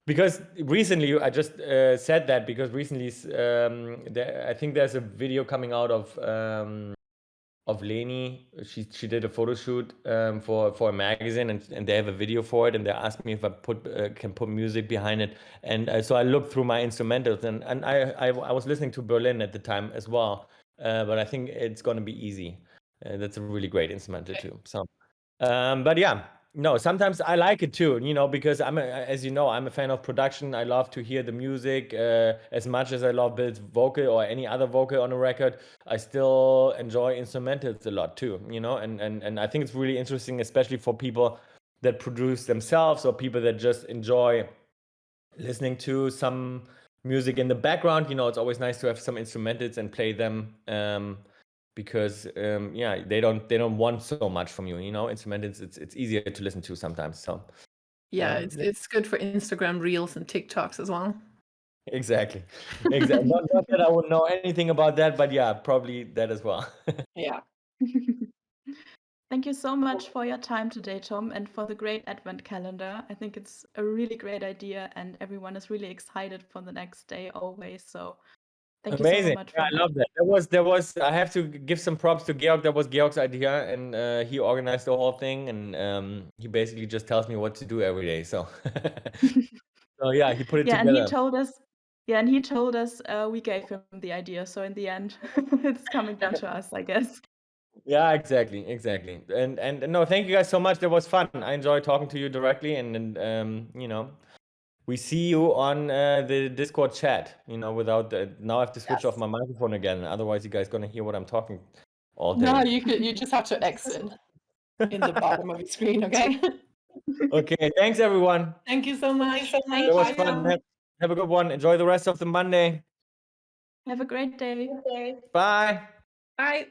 Speaker 3: because recently I just said that because recently I think there's a video coming out of Leni. She did a photo shoot for a magazine, and they have a video for it, and they asked me if I can put music behind it, and so I looked through my instrumentals, and I was listening to Berlin at the time as well, but I think it's gonna be easy. That's a really great instrumental too. So, but yeah, no, sometimes I like it too, because as you know, I'm a fan of production. I love to hear the music as much as I love Bill's vocal or any other vocal on a record. I still enjoy instrumentals a lot too, and I think it's really interesting, especially for people that produce themselves or people that just enjoy listening to some music in the background. It's always nice to have some instrumentals and play them. Because they don't want so much from you, instrumentals. It's easier to listen to sometimes. So
Speaker 1: Yeah, it's good for Instagram Reels and TikToks as well.
Speaker 3: exactly. not that I would know anything about that, but yeah, probably that as well.
Speaker 1: Yeah.
Speaker 2: Thank you so much for your time today, Tom, and for the great advent calendar. I think it's a really great idea, and everyone is really excited for the next day always. So thank you so
Speaker 3: Amazing.
Speaker 2: much.
Speaker 3: Yeah, I love that. There was. I have to give some props to Georg. That was Georg's idea, and he organized the whole thing. And he basically just tells me what to do every day. So, so yeah, he put it
Speaker 2: Yeah,
Speaker 3: together.
Speaker 2: and he told us we gave him the idea. So in the end, it's coming down to us, I guess.
Speaker 3: Yeah, exactly. And no, thank you guys so much. That was fun. I enjoyed talking to you directly, and we see you on the Discord chat. Without now I have to switch off my microphone again. Otherwise, you guys gonna hear what I'm talking all day.
Speaker 1: No, you just have to exit in the bottom of your screen, okay?
Speaker 3: Okay, thanks everyone.
Speaker 1: Thank you so much.
Speaker 3: It was fun. Have a good one. Enjoy the rest of the Monday.
Speaker 2: Have a great day.
Speaker 3: Bye.
Speaker 1: Bye.